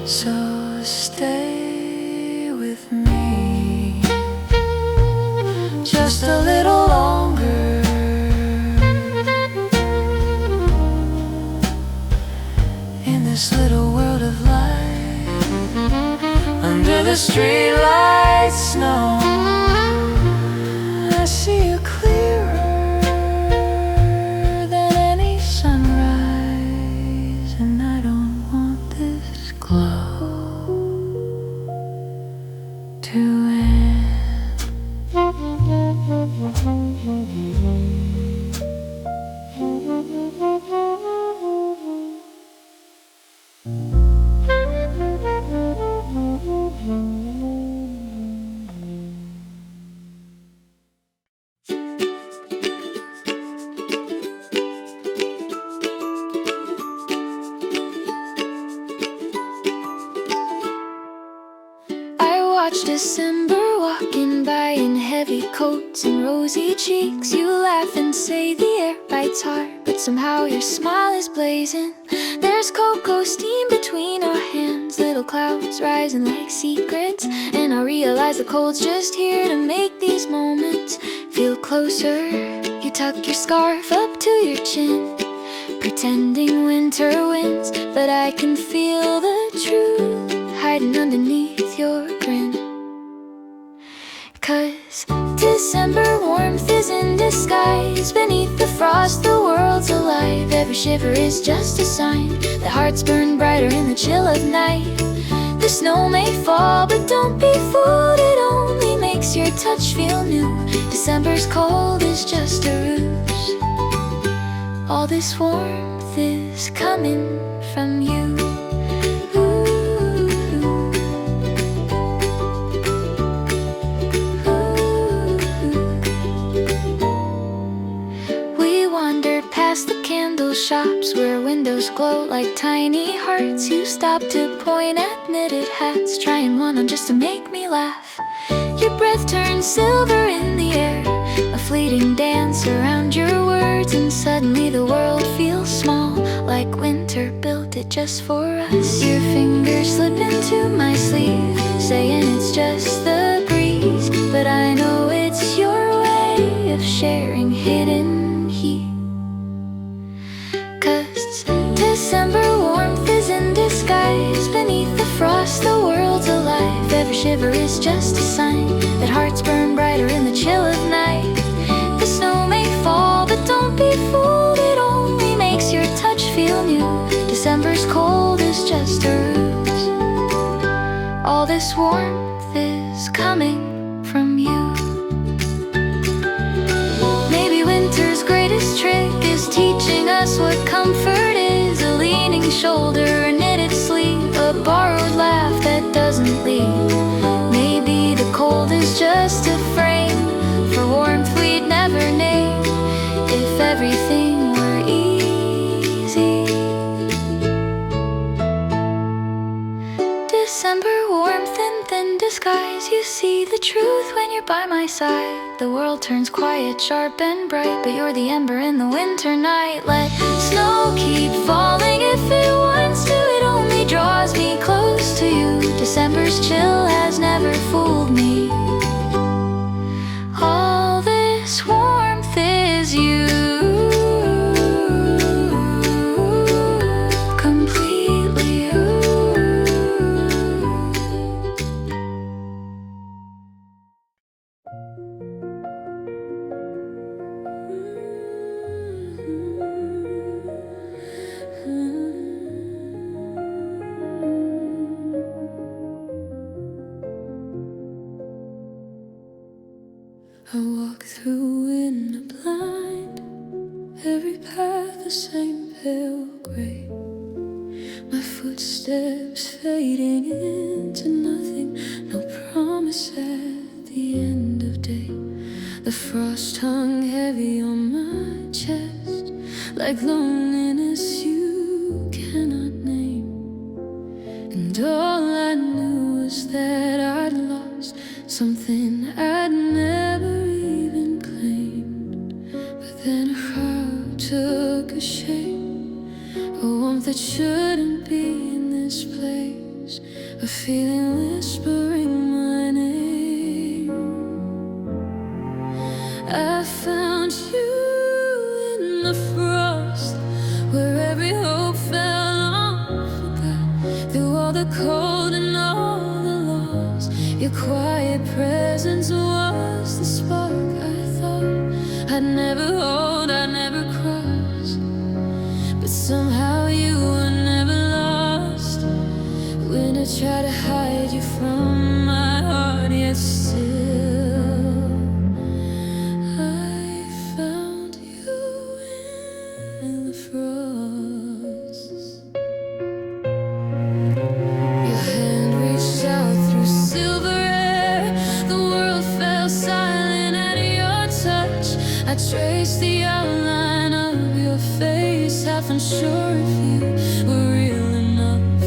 So stay with me just a little longer. In this little world of light, under the streetlight snow, I see you clearer than any sunrise, and I don't want this glow to end. Watch December walking by in heavy coats and rosy cheeks. You laugh and say the air bites hard, but somehow your smile is blazing. There's cocoa steam between our hands, little clouds rising like secrets, and I realize the cold's just here to make these moments feel closer. You tuck your scarf up to your chin, pretending winter wins, but I can feel the truth hiding underneath your grin. 'Cause December warmth is in disguise. Beneath the frost the world's alive. Every shiver is just a sign that hearts burn brighter in the chill of night. The snow may fall, but don't be fooled, it only makes your touch feel new. December's cold is just a ruse. All this warmth is coming from you. Past the candle shops where windows glow like tiny hearts. You stop to point at knitted hats, trying one on just to make me laugh. Your breath turns silver in the air, a fleeting dance around your words, and suddenly the world feels small, like winter built it just for us. Your fingers slip into my sleeve, saying it's just the breeze, but I know it's your way of sharing hidden heat. 'Cause December warmth is in disguise. Beneath the frost the world's alive. Every shiver is just a sign that hearts burn brighter in the chill of night. The snow may fall, but don't be fooled, it only makes your touch feel new. December's cold is just a ruse. All this warmth is coming from you. Maybe winter's greatest trick is teaching us what comfort is. A leaning shoulder, a knitted sleeve, a December warmth and thin disguise. You see the truth when you're by my side. The world turns quiet, sharp and bright, but you're the ember in the winter night. Let snow keep falling if it wants to. It only draws me close to you. December's chill has never fooled me. All this warmth is you. I walk through in the blind, every path the same pale gray. My footsteps fading into nothing, no promise at the end of day. The frost hung heavy on my chest, like loneliness you cannot name. And all I knew was that I'd lost something I'd never even claimed. But then a crowd took a shape, a warmth that shouldn't be in this place, a feeling whispering my name. I found you in the frost, where every hope fell on forgot. Through all the cold and all the loss, your quiet presence was the spark I thought I'd never hold, I'd never cross. But somehow you were never lost. When I try to hide you from my heart, yet still I found you in the frost. Your hand reached out through silver air. The world fell silent at your touch. I traced the outline of your face, half unsure if you were real enough.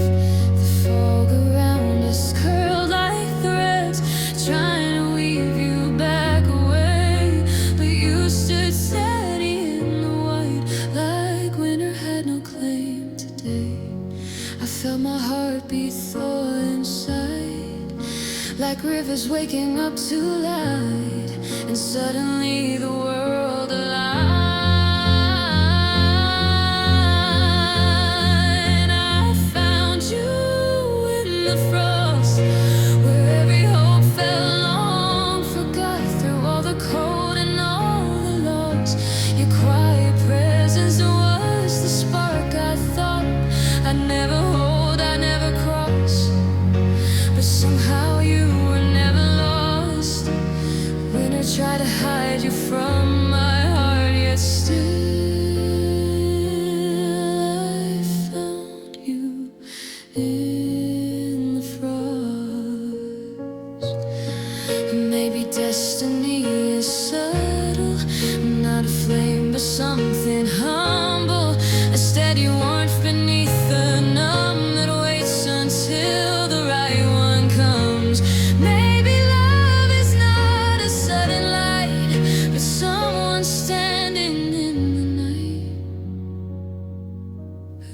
The fog around us curled like threads, trying to weave you back away. But you stood steady in the white, like winter had no claim today. I felt my heart beat thaw inside, like rivers waking up too light, and suddenly the world aligned. I found you in the frost, where every hope fell long forgot. Through all the cold and all the loss, your quiet presence was the spark I thought I'd never hold, I'd never cross. But somehow you were never lost. When I try to hide you from my heart, yet still I found you in the frost. Maybe destiny is subtle, not a flame but something humble, a steady warmth beneath the numb that waits until the right one comes. Maybe love is not a sudden light, but someone standing in the night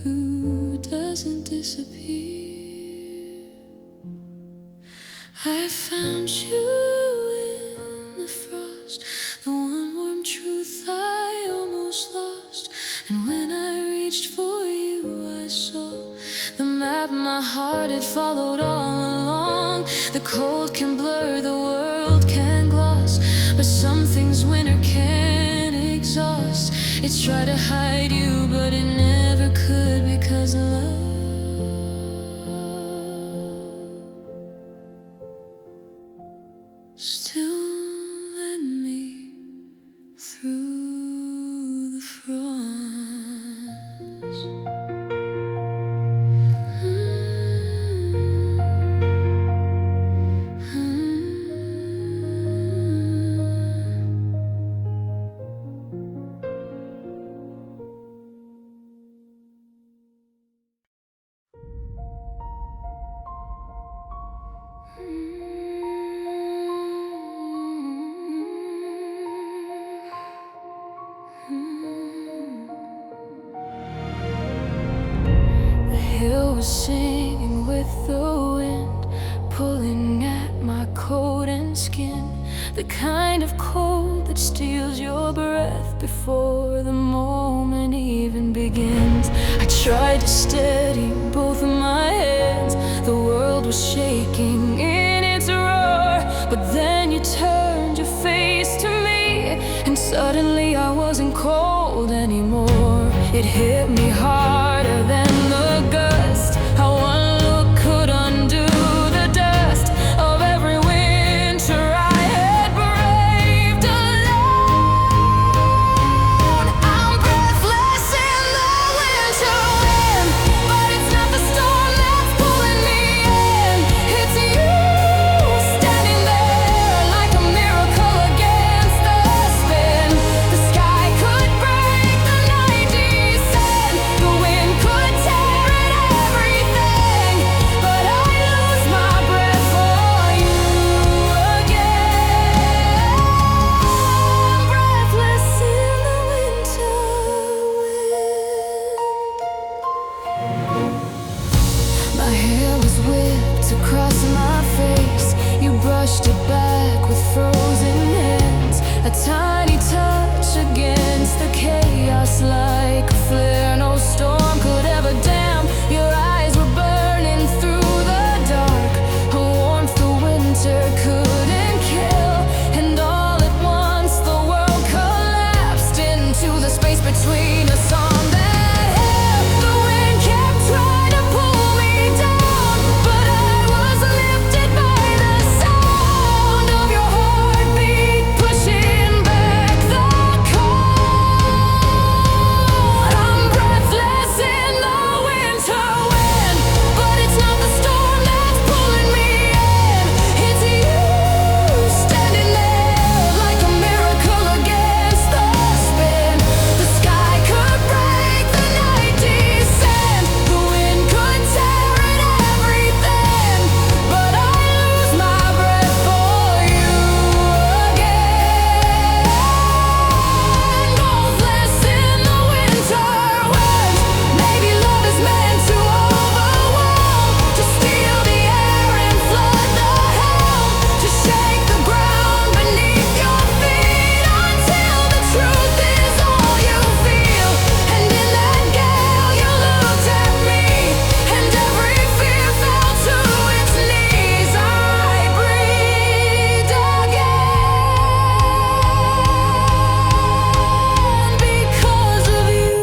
who doesn't disappear. I found you in the frost, the one warm truth I almost lost. And when I reached for you, I saw the map my heart had followed all along. The cold can blur, the world can gloss, but some things winter can't exhaust. It's tried to hide you, but it never could, because love still led me through the frost. the kind of cold that steals your breath before the moment even begins. I tried to steady both of my hands. The world was shaking in its roar, but then you turned your face to me, and suddenly I wasn't cold anymore. It hit me harder than the gust, how one look could undo the dust of every winter I had braved alone. I'm breathless in the winter wind, but it's not the storm that's pulling me in. It's you standing there like a miracle against the spin. The sky could break, the night descend, the wind could tear at everything, but I lose my breath for you again. I'm breathless in the winter wind. My hair was whipped across my face. You brushed it back with frozen hands. A tiny touch against the chaos, like a flare no storm could ever dam. Your eyes were burning through the dark, a warmth the winter couldn't kill. And all at once the world collapsed into the space between us on that hill. The wind kept trying to pull me down, but I was lifted by the sound of your heartbeat pushing back the cold. I'm breathless in the winter wind, but it's not the storm that's pulling me in. It's you standing there like a miracle against the spin. The sky could break, the night descend, the wind could tear at everything, but I lose my breath for you again. Breathless in the winter wind. Maybe love is meant to overwhelm, to steal the air and flood the helm, to shake the ground beneath your feet until the truth is all you feel. And in that gale you looked at me, and every fear fell to its knees. I breathed again because of you.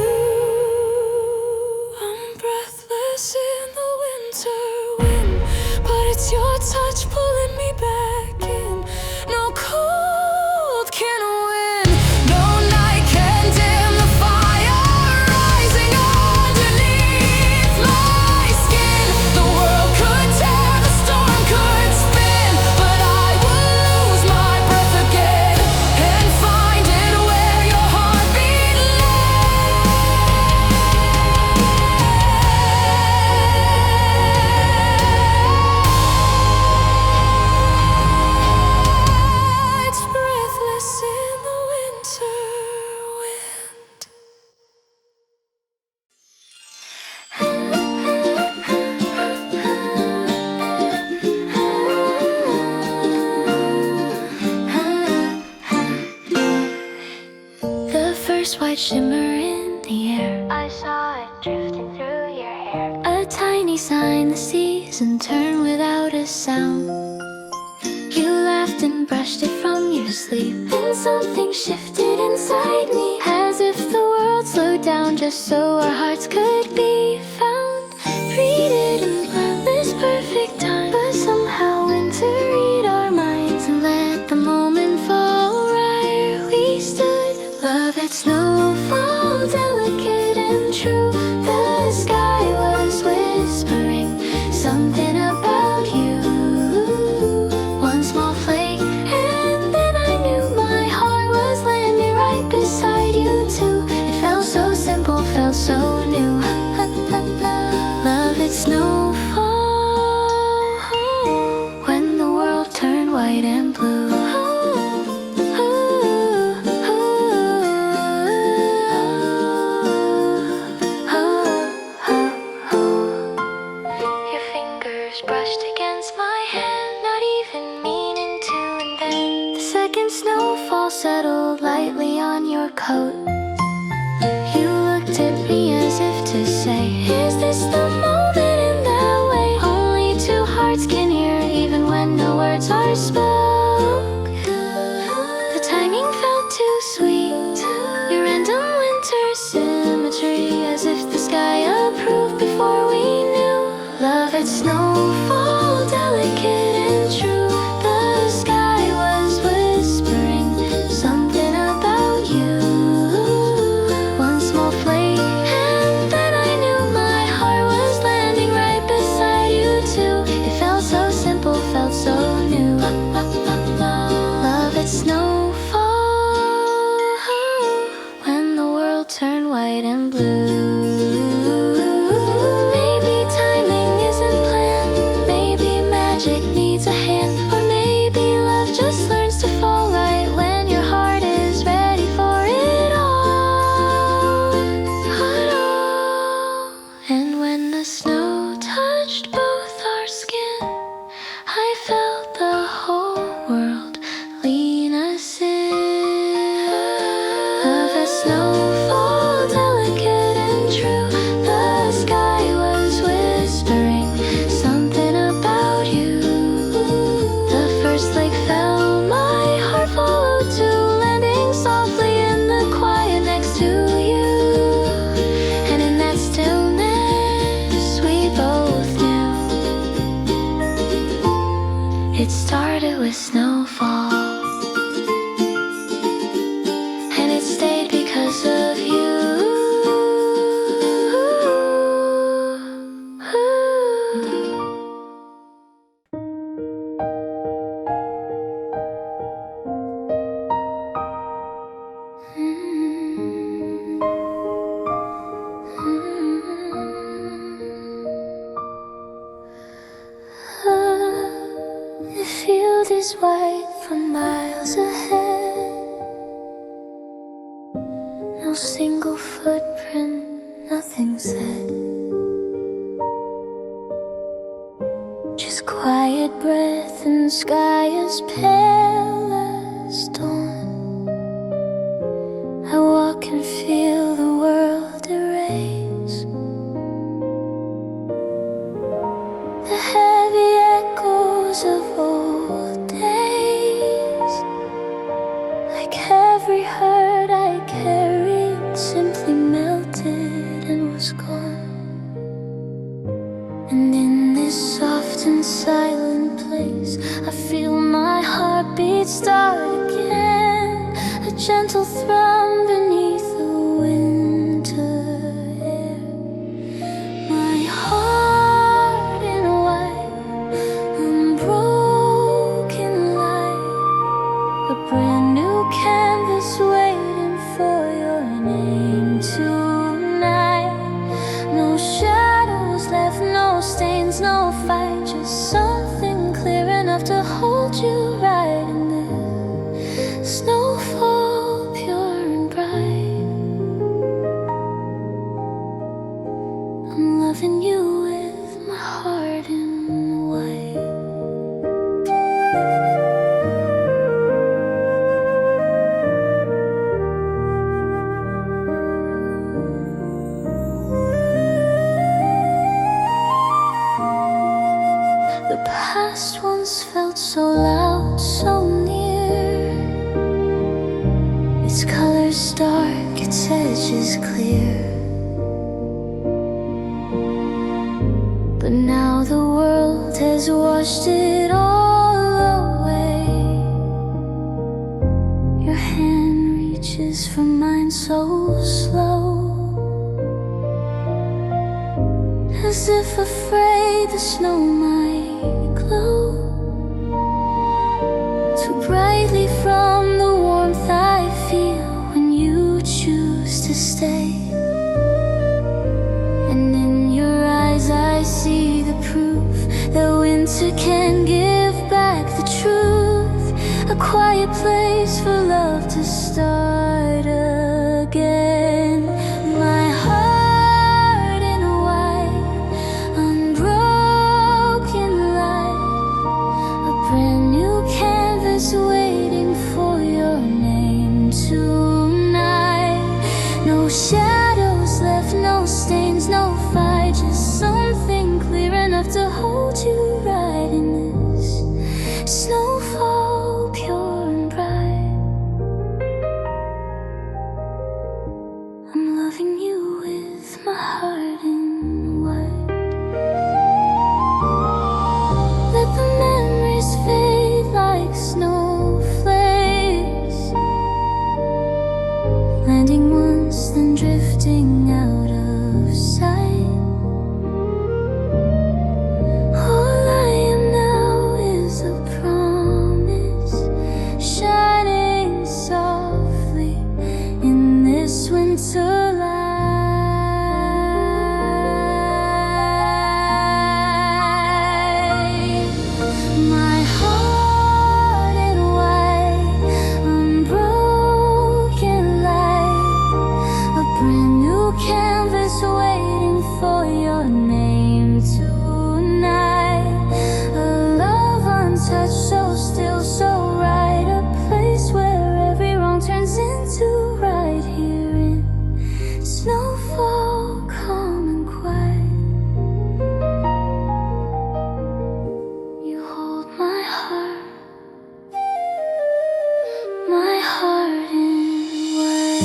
I'm breathless in the winter wind, but it's your touch pulling me back in. No cold can win, no night can dim the fire rising underneath my skin. The world could tear, the storm could spin, but I would lose my breath again and find it where your heartbeat lies. Breathless in the winter wind. The first white shimmer in the air, I saw it drifting through your hair. A tiny sign the season turned without a sound. You laughed and brushed it from your sleeve, and something shifted inside me, as if the world slowed down just so our hearts could be found. Read it in this perfect time, but somehow winter read our minds and let the moment fall right where we stood. Love at snowfall, delicate and true. The sky was whispering something about you. One small flake, and then I knew my heart was landing right beside you too. It felt so simple, felt so new. Love at snowfall, when the world turned white and blue. Your fingers brushed against my hand, not even meaning to, and then the second lay on your coat. You looked at me as if to say, is this the moment in that way? Only two hearts can hear even when no words are spoke. The timing felt too sweet, your random winter symmetry, as if the sky approved before we knew. Love at snowfall, delicate and true. The sky was whispering something about you. One small flake, and then I knew my heart was landing right beside you too. It felt so simple, felt so new. Love at snowfall, when the world turned white and blue. Maybe timing isn't planned, maybe magic needs a hand, or maybe love just learns to fall right when your heart is ready for it all. And when the snow touched both our skin, I felt the whole world lean us in. Love as snowfall, delicate and true. The sky was whispering something about you. The first flake fell, my heart followed too, landing softly in the quiet next to you. And in that stillness, we both knew it started with snowfall, and it stayed because of you. The field is white from miles ahead. No single footprint, nothing said. Just quiet breath and sky as pale as dawn. I walk and feel the world erase. The heavy echoes of old days, like every hurt I carried, simply melted and was gone. And in this soft and silent place, I feel my heartbeat start again, a gentle thrum beneath the winter air. My heart in white, unbroken light, a brand new canvas waiting for your name tonight. No shadows left, no stains, no fight, just something clear enough to hold you right in this snowfall, pure and bright. I'm loving you with my heart in white. The past once felt so loud, so near. Its colors dark, its edges clear. But now the world has washed it all away. Your hand reaches for mine so slow, as if afraid the snow might glow too brightly from the warmth I feel when you choose to stay. And in your eyes I see the proof that winter can give back the truth, a quiet place for love to start again. My heart in white, unbroken light, a brand new canvas waiting for your name tonight. to ride in this snowfall pure and bright. I'm loving you with my heart in white. Let the memories fade like snowflakes, landing once then drifting out of sight. All I am now is a promise, shining softly in this winter light. My heart in white, unbroken light, a brand new canvas waiting for your name tonight. A love untouched, so still, so right. A place where every wrong turns into right here in snowfall, calm and quiet. You hold my heart in white.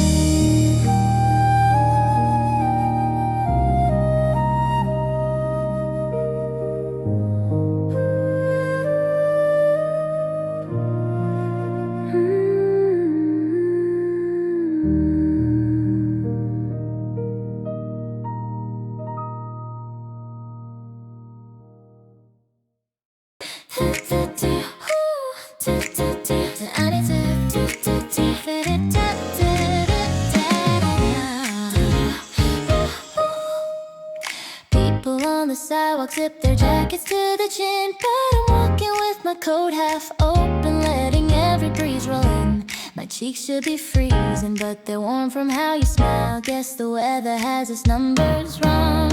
People on the sidewalk zip their jackets to the chin, but I'm walking with my coat half open, letting every breeze roll in. My cheeks should be freezing, but they're warm from how you smile. Guess the weather has its numbers wrong.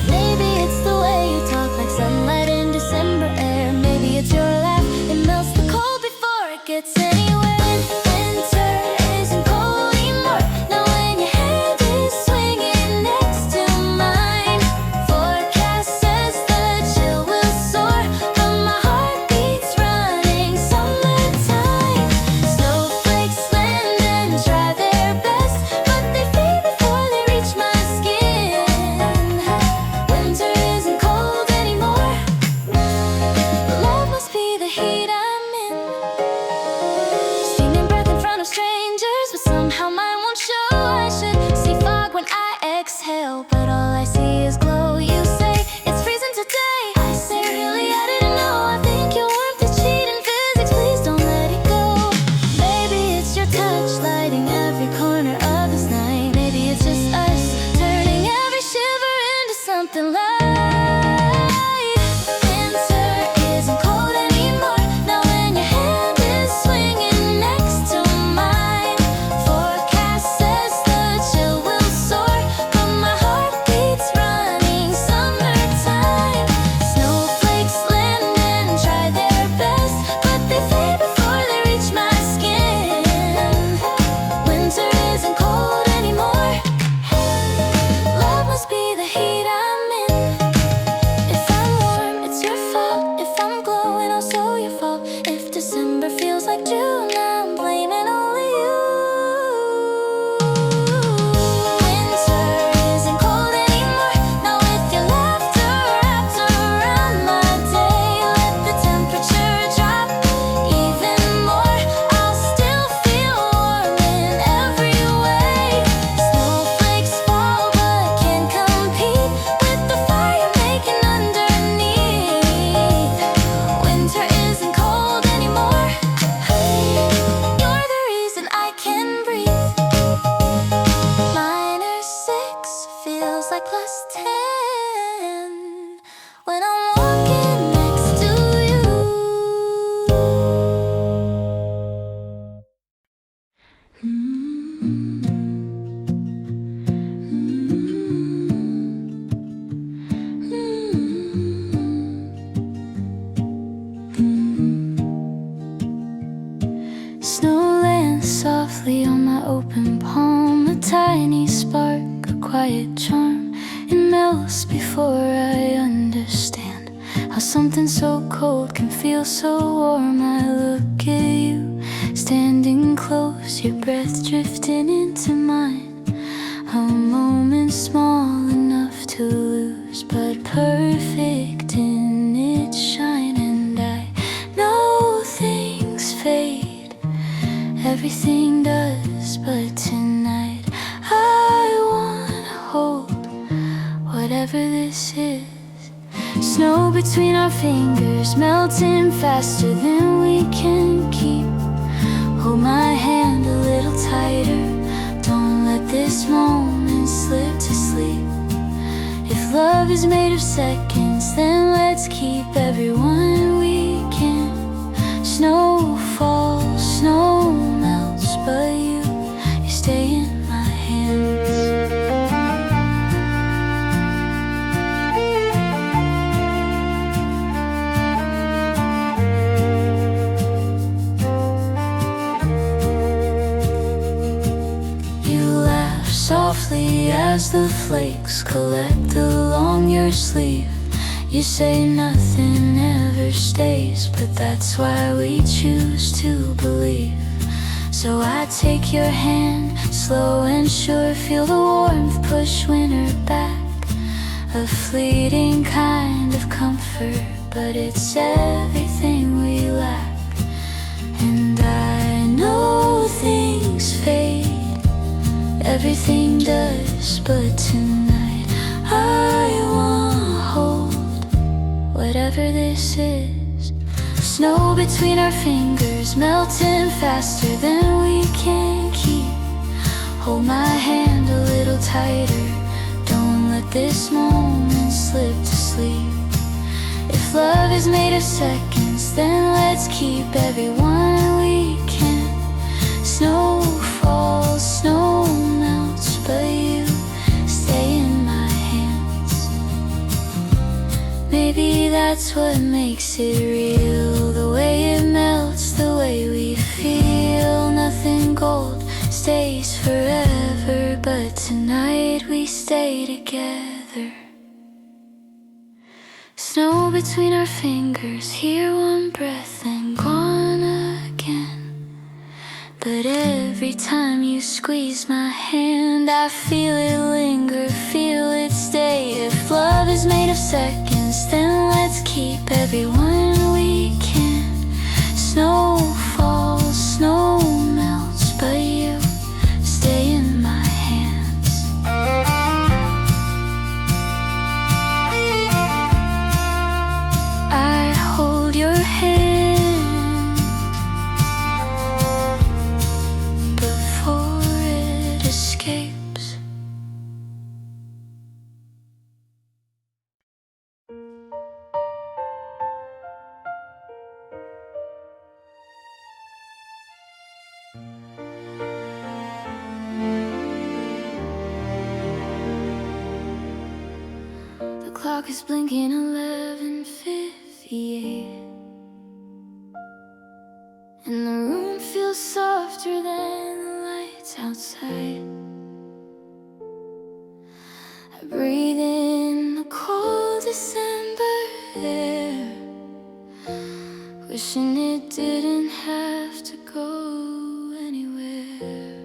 Maybe it's the way you talk, like sunlight in December air. Maybe it's your laugh, it melts the cold before it gets anywhere. Winter isn't cold anymore, now when your hand is swinging next to mine. Forecast says the chill will soar, but my heart beats running summertime. Snowflakes land and try their best, but they fade before they reach my skin. Winter isn't cold anymore, love must be the heat I'm in. Steaming breath in front of strangers, but somehow mine won't show. I should see fog when I exhale, but all I see is glow. You say it's freezing today, I say really I didn't know. I think your warmth is cheating physics, please don't let it go. Maybe it's your touch lighting every corner of this night. Maybe it's just us turning every shiver into something light. Winter isn't cold anymore, now when your hand is swinging next to mine. Forecast says the chill will soar, but my heart beats running summertime. Snowflakes land and try their best, but they fade before they reach my skin. Winter isn't cold anymore, love must be the heat I'm in. If I'm warm, it's your fault. If I'm glowing, also your fault. If December feels like June, I'm blaming only you. Winter isn't cold anymore, now with your laughter wrapped around my day. Let the temperature drop even more, I'll still feel warm in every way. Snowflakes fall but can't compete with the fire making underneath. Winter isn't cold anymore, you're the reason I can breathe. -6 feels like +10 when I'm walking next to you. Snow lands softly on my open palm, a tiny spark, a quiet charm. It melts before I understand. how something so cold can feel so warm. I look at you, standing close, your breath drifting into mine. A moment small enough to lose, but perfect in its shine. And I know things fade, everything does, but tonight I wanna hold whatever this is. Snow between our fingers, melting faster than we can keep. Hold my hand a little tighter, don't let this moment slip to sleep. If love is made of seconds, then let's keep everyone we can. Snow falls, snow melts, but you stay in my hands. Softly as the flakes collect along your sleeve. You say nothing ever stays, but that's why we choose to believe. So I take your hand, slow and sure, feel the warmth push winter back. A fleeting kind of comfort, but it's everything we lack. And I know things fade, everything does, but tonight I wanna hold whatever this is. Snow between our fingers, melting faster than we can keep. Hold my hand a little tighter, don't let this moment slip to sleep. If love is made of seconds, then let's keep everyone we can. Snow falls, snow melts, but you stay in my hands. Maybe that's what makes it real, the way it melts, the way we feel. Nothing gold stays forever, but tonight we stay together. Snow between our fingers, here one breath and gone again. But every time you squeeze my hand, I feel it linger, feel it stay. If love is made of seconds, then let's keep everyone we can. Snow falls, snow melts, but you stay in my hands. I hold your hand escapes. The clock is blinking 11:58, and the room feels softer than the lights outside. I breathe in the cold December air, wishing it didn't have to go anywhere.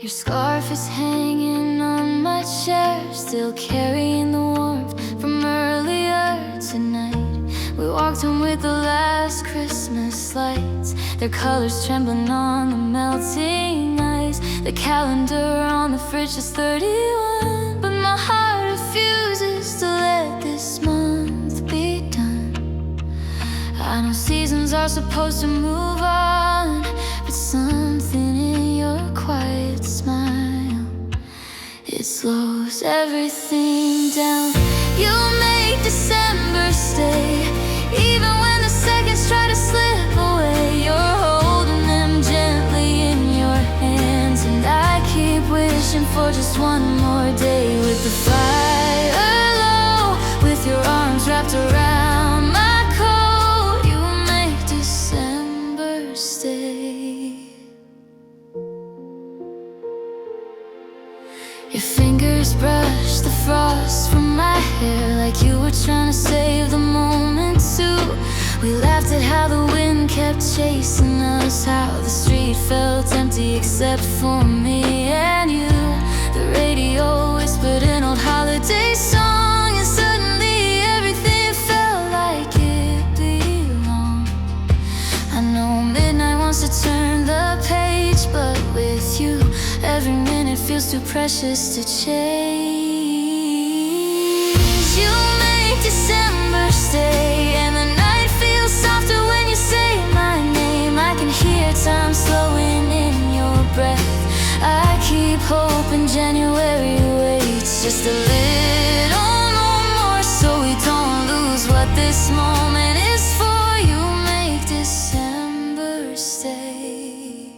Your scarf is hanging on my chair, still carrying the warmth from earlier tonight. We walked home with the last Christmas lights, their colors trembling on the melting ice. The calendar on the fridge is 31, but my heart refuses to let this month be done. I know seasons are supposed to move on, but something in your quiet smile, it slows everything down. You make December stay, even when the seconds try to slip away. You're holding them gently in your hands, and I keep wishing for just one more day with the fire low, with your arms wrapped around my coat. You make December stay. Your fingers brush the frost from my hair like you were trying to save the moment too. We laughed at how the wind kept chasing us, how the street felt empty except for me and you. The radio whispered an old holiday song, and suddenly everything felt like it belonged. I know midnight wants to turn the page, but with you every minute feels too precious to change. You make December stay, and the night feels softer when you say my name. I can hear time slowing in your breath. I keep hoping January waits just a little no more, so we don't lose what this moment is for. You make December stay.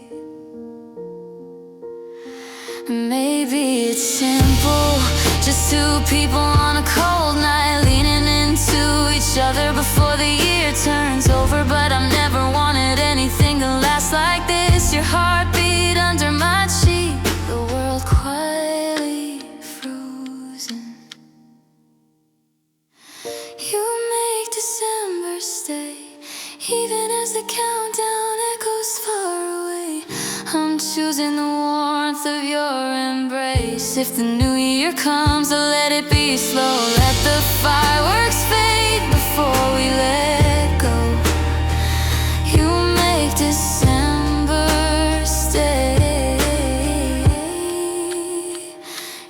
Maybe it's simple, just two people on a cold night, leaning into each other before the year turns over. But I've never wanted anything to last like this. Your heartbeat under my cheek, the world quietly frozen. You make December stay, even as the countdown echoes far away. I'm choosing the warmth of your embrace. If the new year comes, I'll let it be slow. Let the fireworks fade before we let go. You make December stay.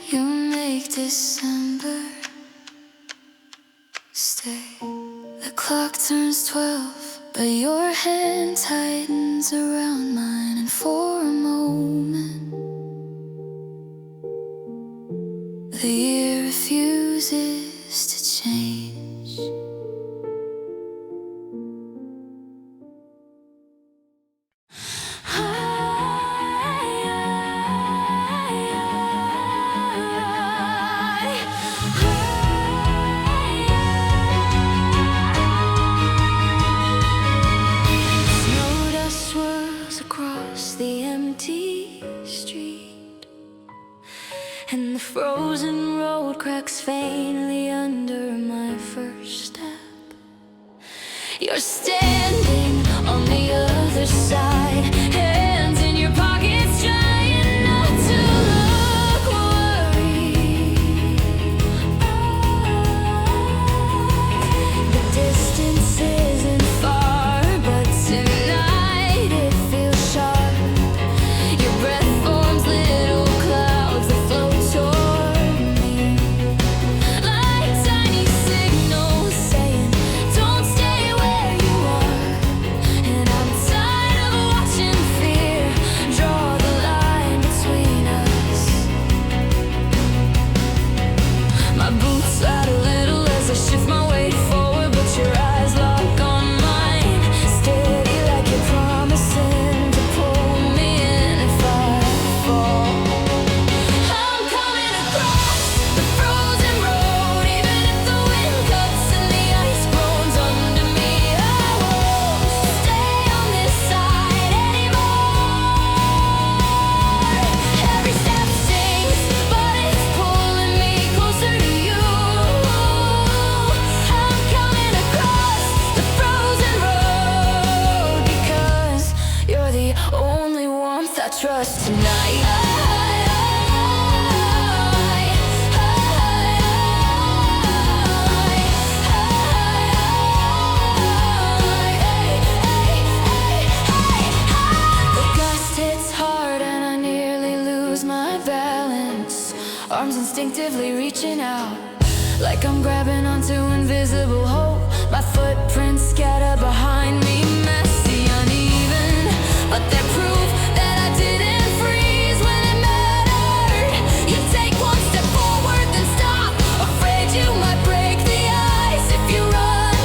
You make December stay. The clock turns 12, but your hand tightens around mine, and for a moment the year refuses to change. Snow dust swirls across the empty street, and the frozen road cracks faintly under my first step. You're standing on the other side, hands in your pockets, trying not to look worried. The distance isn't far, but tonight it feels sharp. Your breath forms little clouds that float toward me, like tiny signals saying, don't stay where you are. And I'm tired of watching fear draw the line between us. My boots slide a little as I shift my weight forward, but your eyes lock on mine, steady like you're promising to pull me in if I fall. I'm coming across the frozen road, even if the wind cuts and the ice grows under me. I won't stay on this side anymore. Every step stings, but it's pulling me closer to you. I'm coming across the frozen road, because you're the only warmth I trust tonight. The gust hits hard and I nearly lose my balance. Arms instinctively reaching out, like I'm grabbing onto invisible hope. My footprints scatter behind me, messy, uneven, but they're proof that I didn't freeze when it mattered. You take one step forward, then stop, afraid you might break the ice if you run.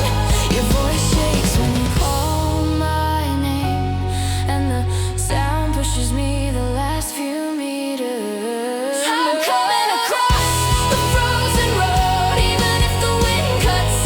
Your voice shakes when you call my name, and the sound pushes me the last few meters. I'm coming across the frozen road, even if the wind cuts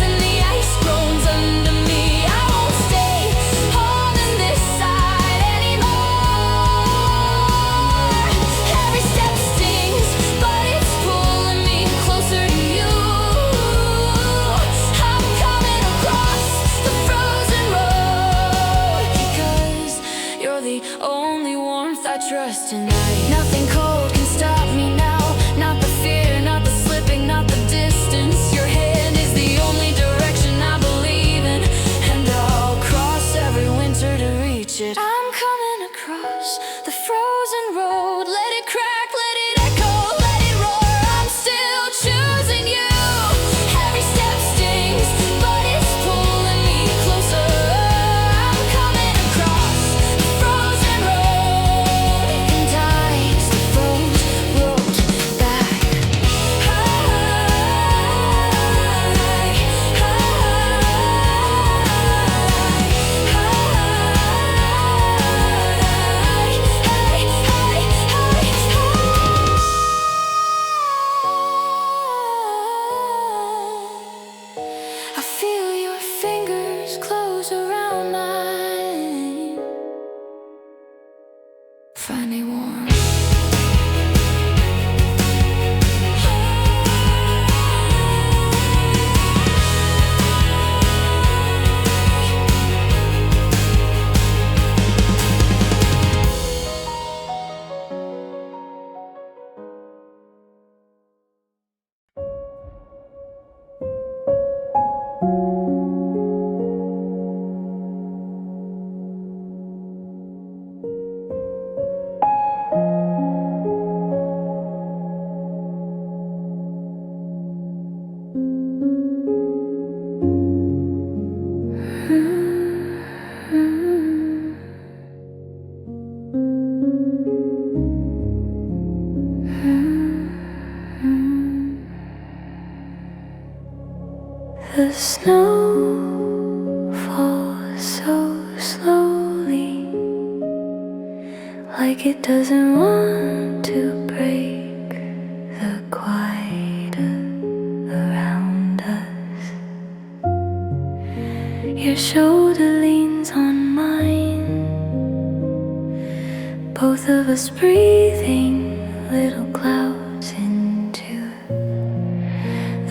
us tonight. Nothing cold can stop me now. Not the fear, not the slipping, not the distance. Your hand is the only direction I believe in, and I'll cross every winter to reach it. I'm coming across the frozen road. Let it crack, let it echo, let it roar. I'm still choosing you. Every step stings, but it's pulling me closer. I'm coming across the frozen road, and times the froze road back. I feel your fingers close around mine. Find me warm. The snow falls so slowly, like it doesn't want to break the quiet around us. Your shoulder leans on mine, both of us breathing little clouds into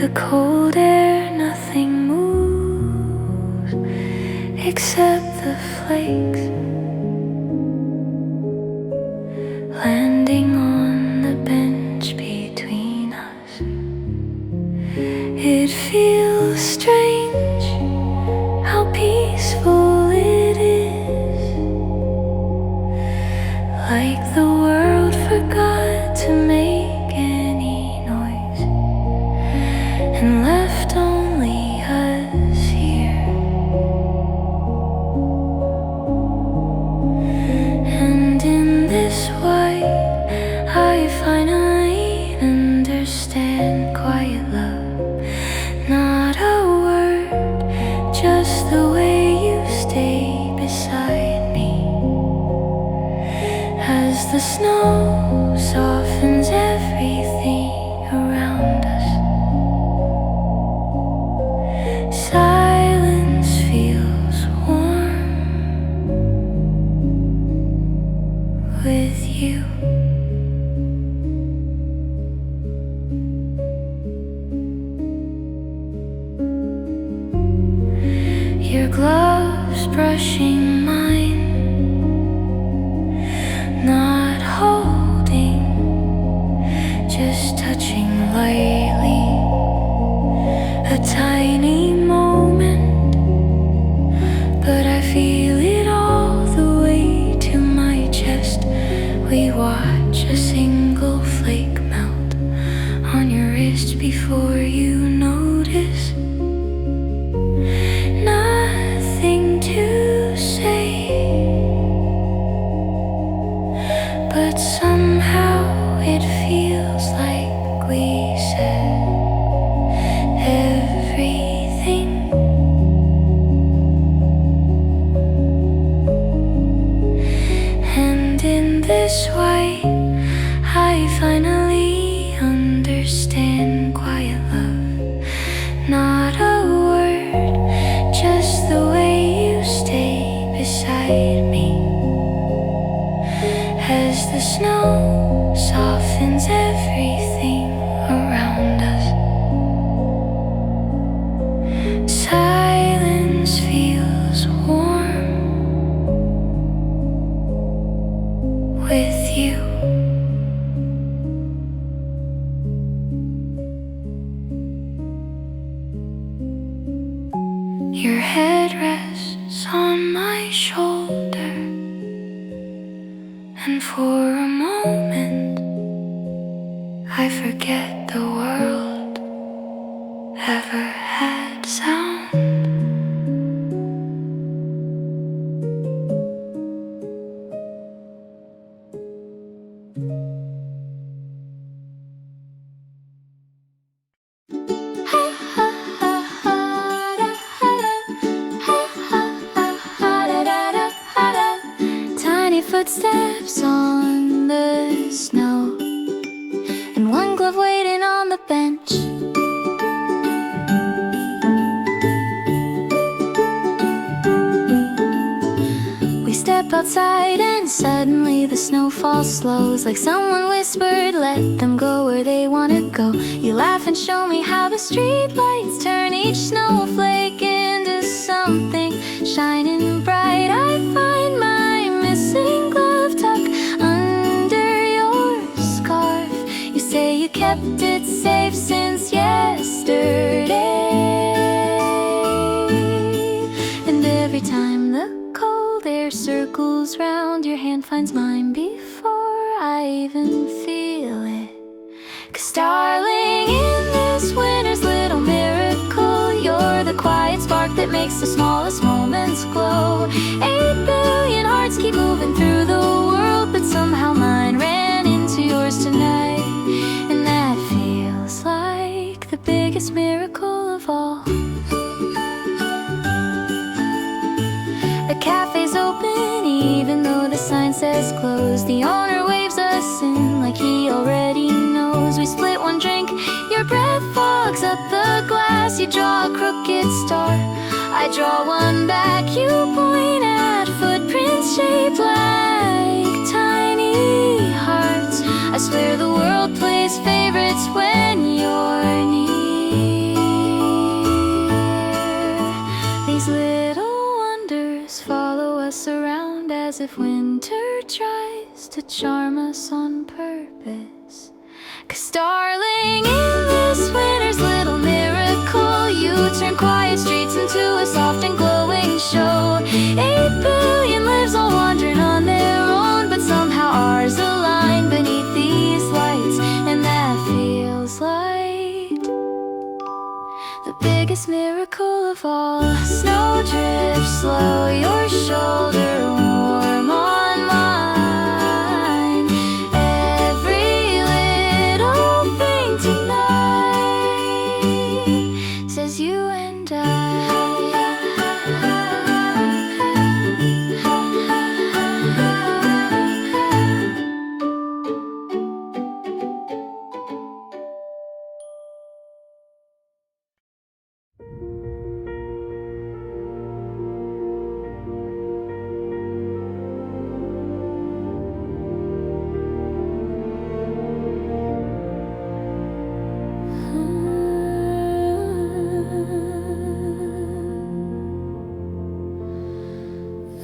the cold air. Nothing moves except the flakes landing on the bench between us. It feels strange how peaceful it is, like the world forgot to make any noise and left only us here. And in this white, I finally understand quiet love. Not a word, just the way you stay beside me. As the snow softens everything around us, silence feels warm with you. Your gloves brushing mine, not holding, just touching lightly. A tiny moment, but I feel it all the way to my chest. We watch a single flake melt on your wrist before you notice. Nothing to say, Your head rests on my shoulder, and for a moment I forget the world ever had sound. Tiny footsteps on the snow, and one glove waiting on the bench. We step outside and suddenly the snowfall slows, like someone whispered, let them go where they wanna go. You laugh and show me how the streetlights turn each snowflake into something shining bright. I find my missing glove tucked under your scarf. You say you kept it safe since yesterday, and every time the cold air circles round, your hand finds mine before I even feel it. 'Cause darling, in this winter's little miracle, you're the quiet spark that makes the smallest moments glow. 8 billion hearts keep moving through the world, but somehow mine ran into yours tonight, and that feels like the biggest miracle of all. The cafe's open even though the sign says closed. The owner waves us in like he already knows. We split one drink, your breath fogs up the glass. You draw a crooked star, I draw one back. You point at footprints shaped like tiny hearts. I swear the world plays favorites when you're near. These little wonders follow us around as if winter tries to charm us on purpose. 'Cause darling, in this winter's little miracle, you turn quiet streets into a soft and glowing show. 8 billion lives all wandering on their own, but somehow ours align beneath these lights, and that feels like the biggest miracle of all. Snow drifts slow, your shoulder warm on mine. Every little thing tonight says you and I.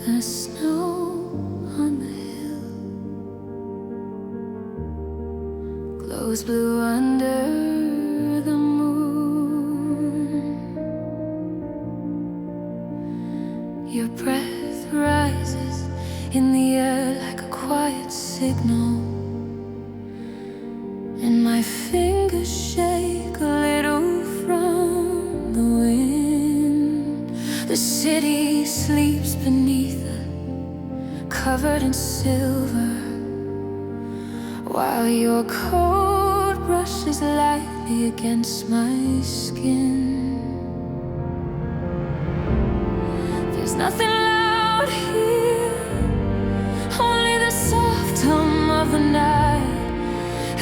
The snow on the hill glows blue under the moon. Your breath rises in the air like a quiet signal, and my fingers shake a little from the wind. The city sleeps beneath covered in silver, while your coat brushes lightly against my skin. There's nothing loud here, only the soft hum of the night,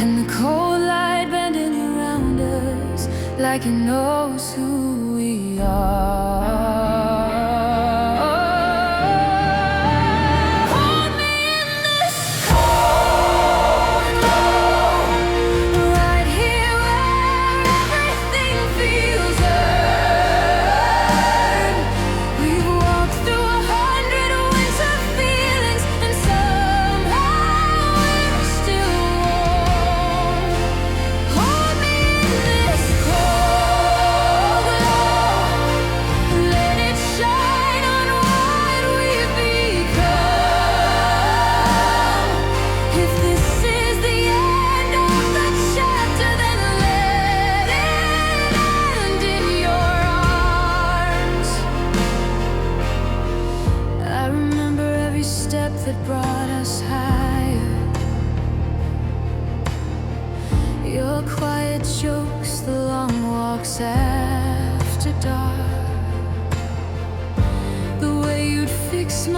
and the cold light bending around us like it knows who we are.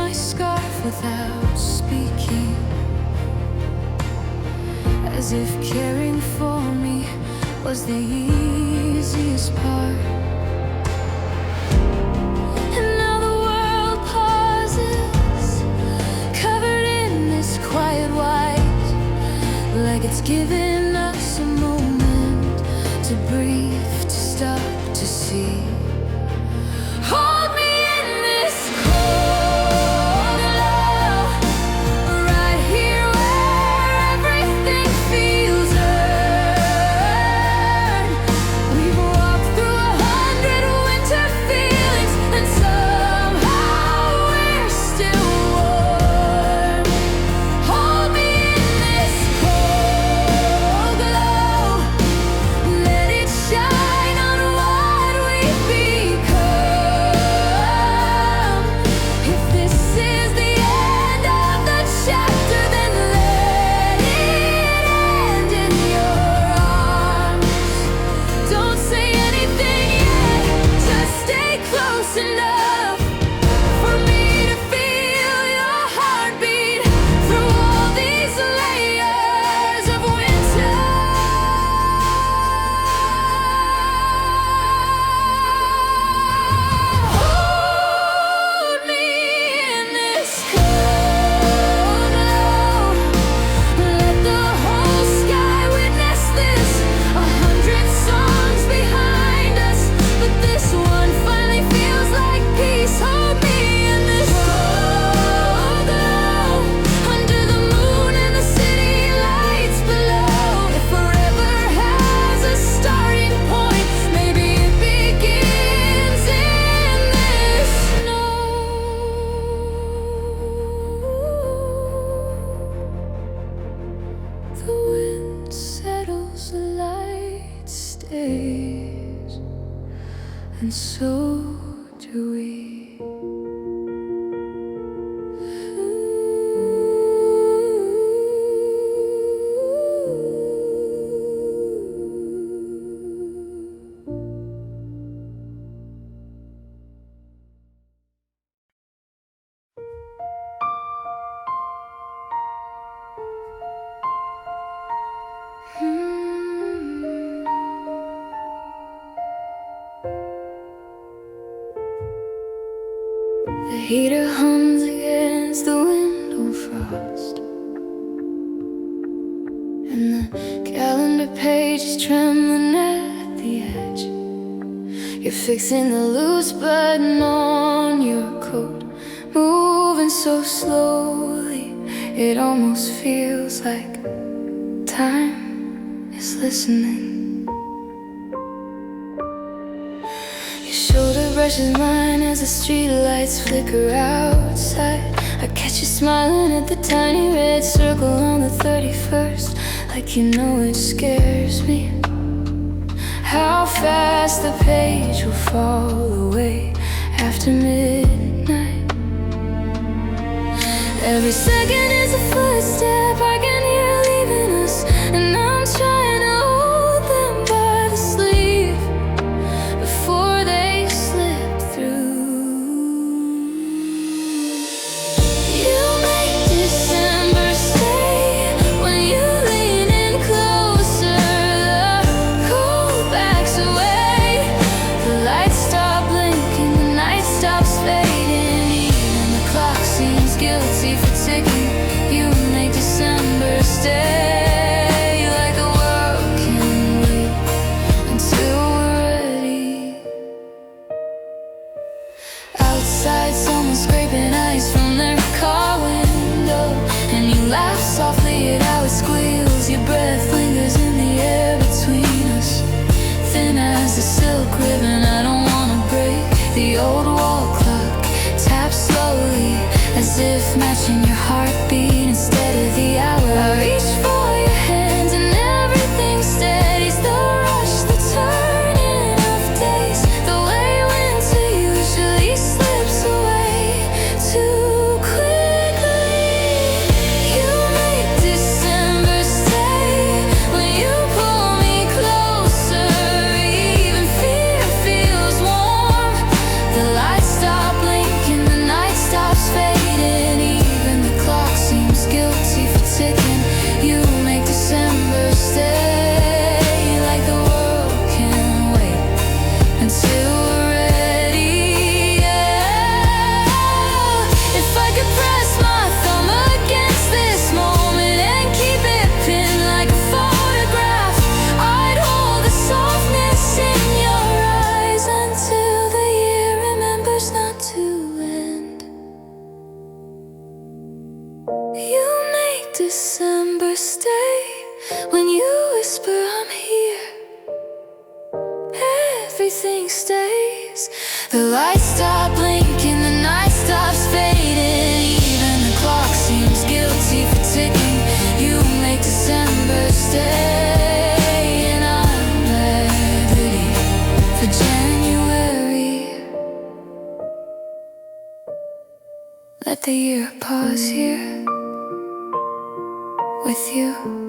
my scarf without speaking, as if caring for me was the easiest part. And now the world pauses, covered in this quiet white, like it's giving us a moment to breathe, to stop, to see. Hold me in this cold love, right here where everything feels earned. We've walked through 100 winter feelings, and somehow we're still warm. Hold me in this cold glow, let it shine on what we've become. If this is the end of the chapter, then let it end in your arms. Don't say anything yet, just stay close enough for me to feel your heartbeat through all these layers of winter. Hold me in this cold glow, let the whole sky witness this. 100 songs behind us, but this one finally feels like peace. Hold me in this cold glow, under the moon and the city lights below. If forever has a starting point, maybe it begins in this snow. The wind settles, the light stays, and so do we. The heater hums against the window frost, and the calendar page is trembling at the edge. You're fixing the loose button on your coat, moving so slowly, it almost feels like time is listening. Your shoulder brushes mine as the streetlights flicker outside. I catch you smiling at the tiny red circle on the 31st, like you know it scares me how fast the page will fall away after midnight. Every second is a footstep I can hear leaving us, and I'm trying to hold them by the sleeve before they slip through. You make December stay when you lean in closer. The cold backs away, the lights stop blinking, the night stops fading, even the clock seems guilty for ticking. You make December stay like the world can wait until we're ready. Outside, someone's scraping ice from their car window, and you laugh softly at how it squeals. Your breath lingers in the air between us, thin as a silk ribbon. I don't wanna break. The old wall clock taps slowly, as if matching your heartbeat instead of the hour. I reach for your hands and everything steadies. The rush, the turning of days, the way winter usually slips away too quickly. You make December stay when you pull me closer. Even fear feels warm. The light December stay. When you whisper I'm here, everything stays. The lights stop blinking, the night stops fading. Even the clock seems guilty for ticking. You make December stay, and I'm ready for January. Let the year pause here with you.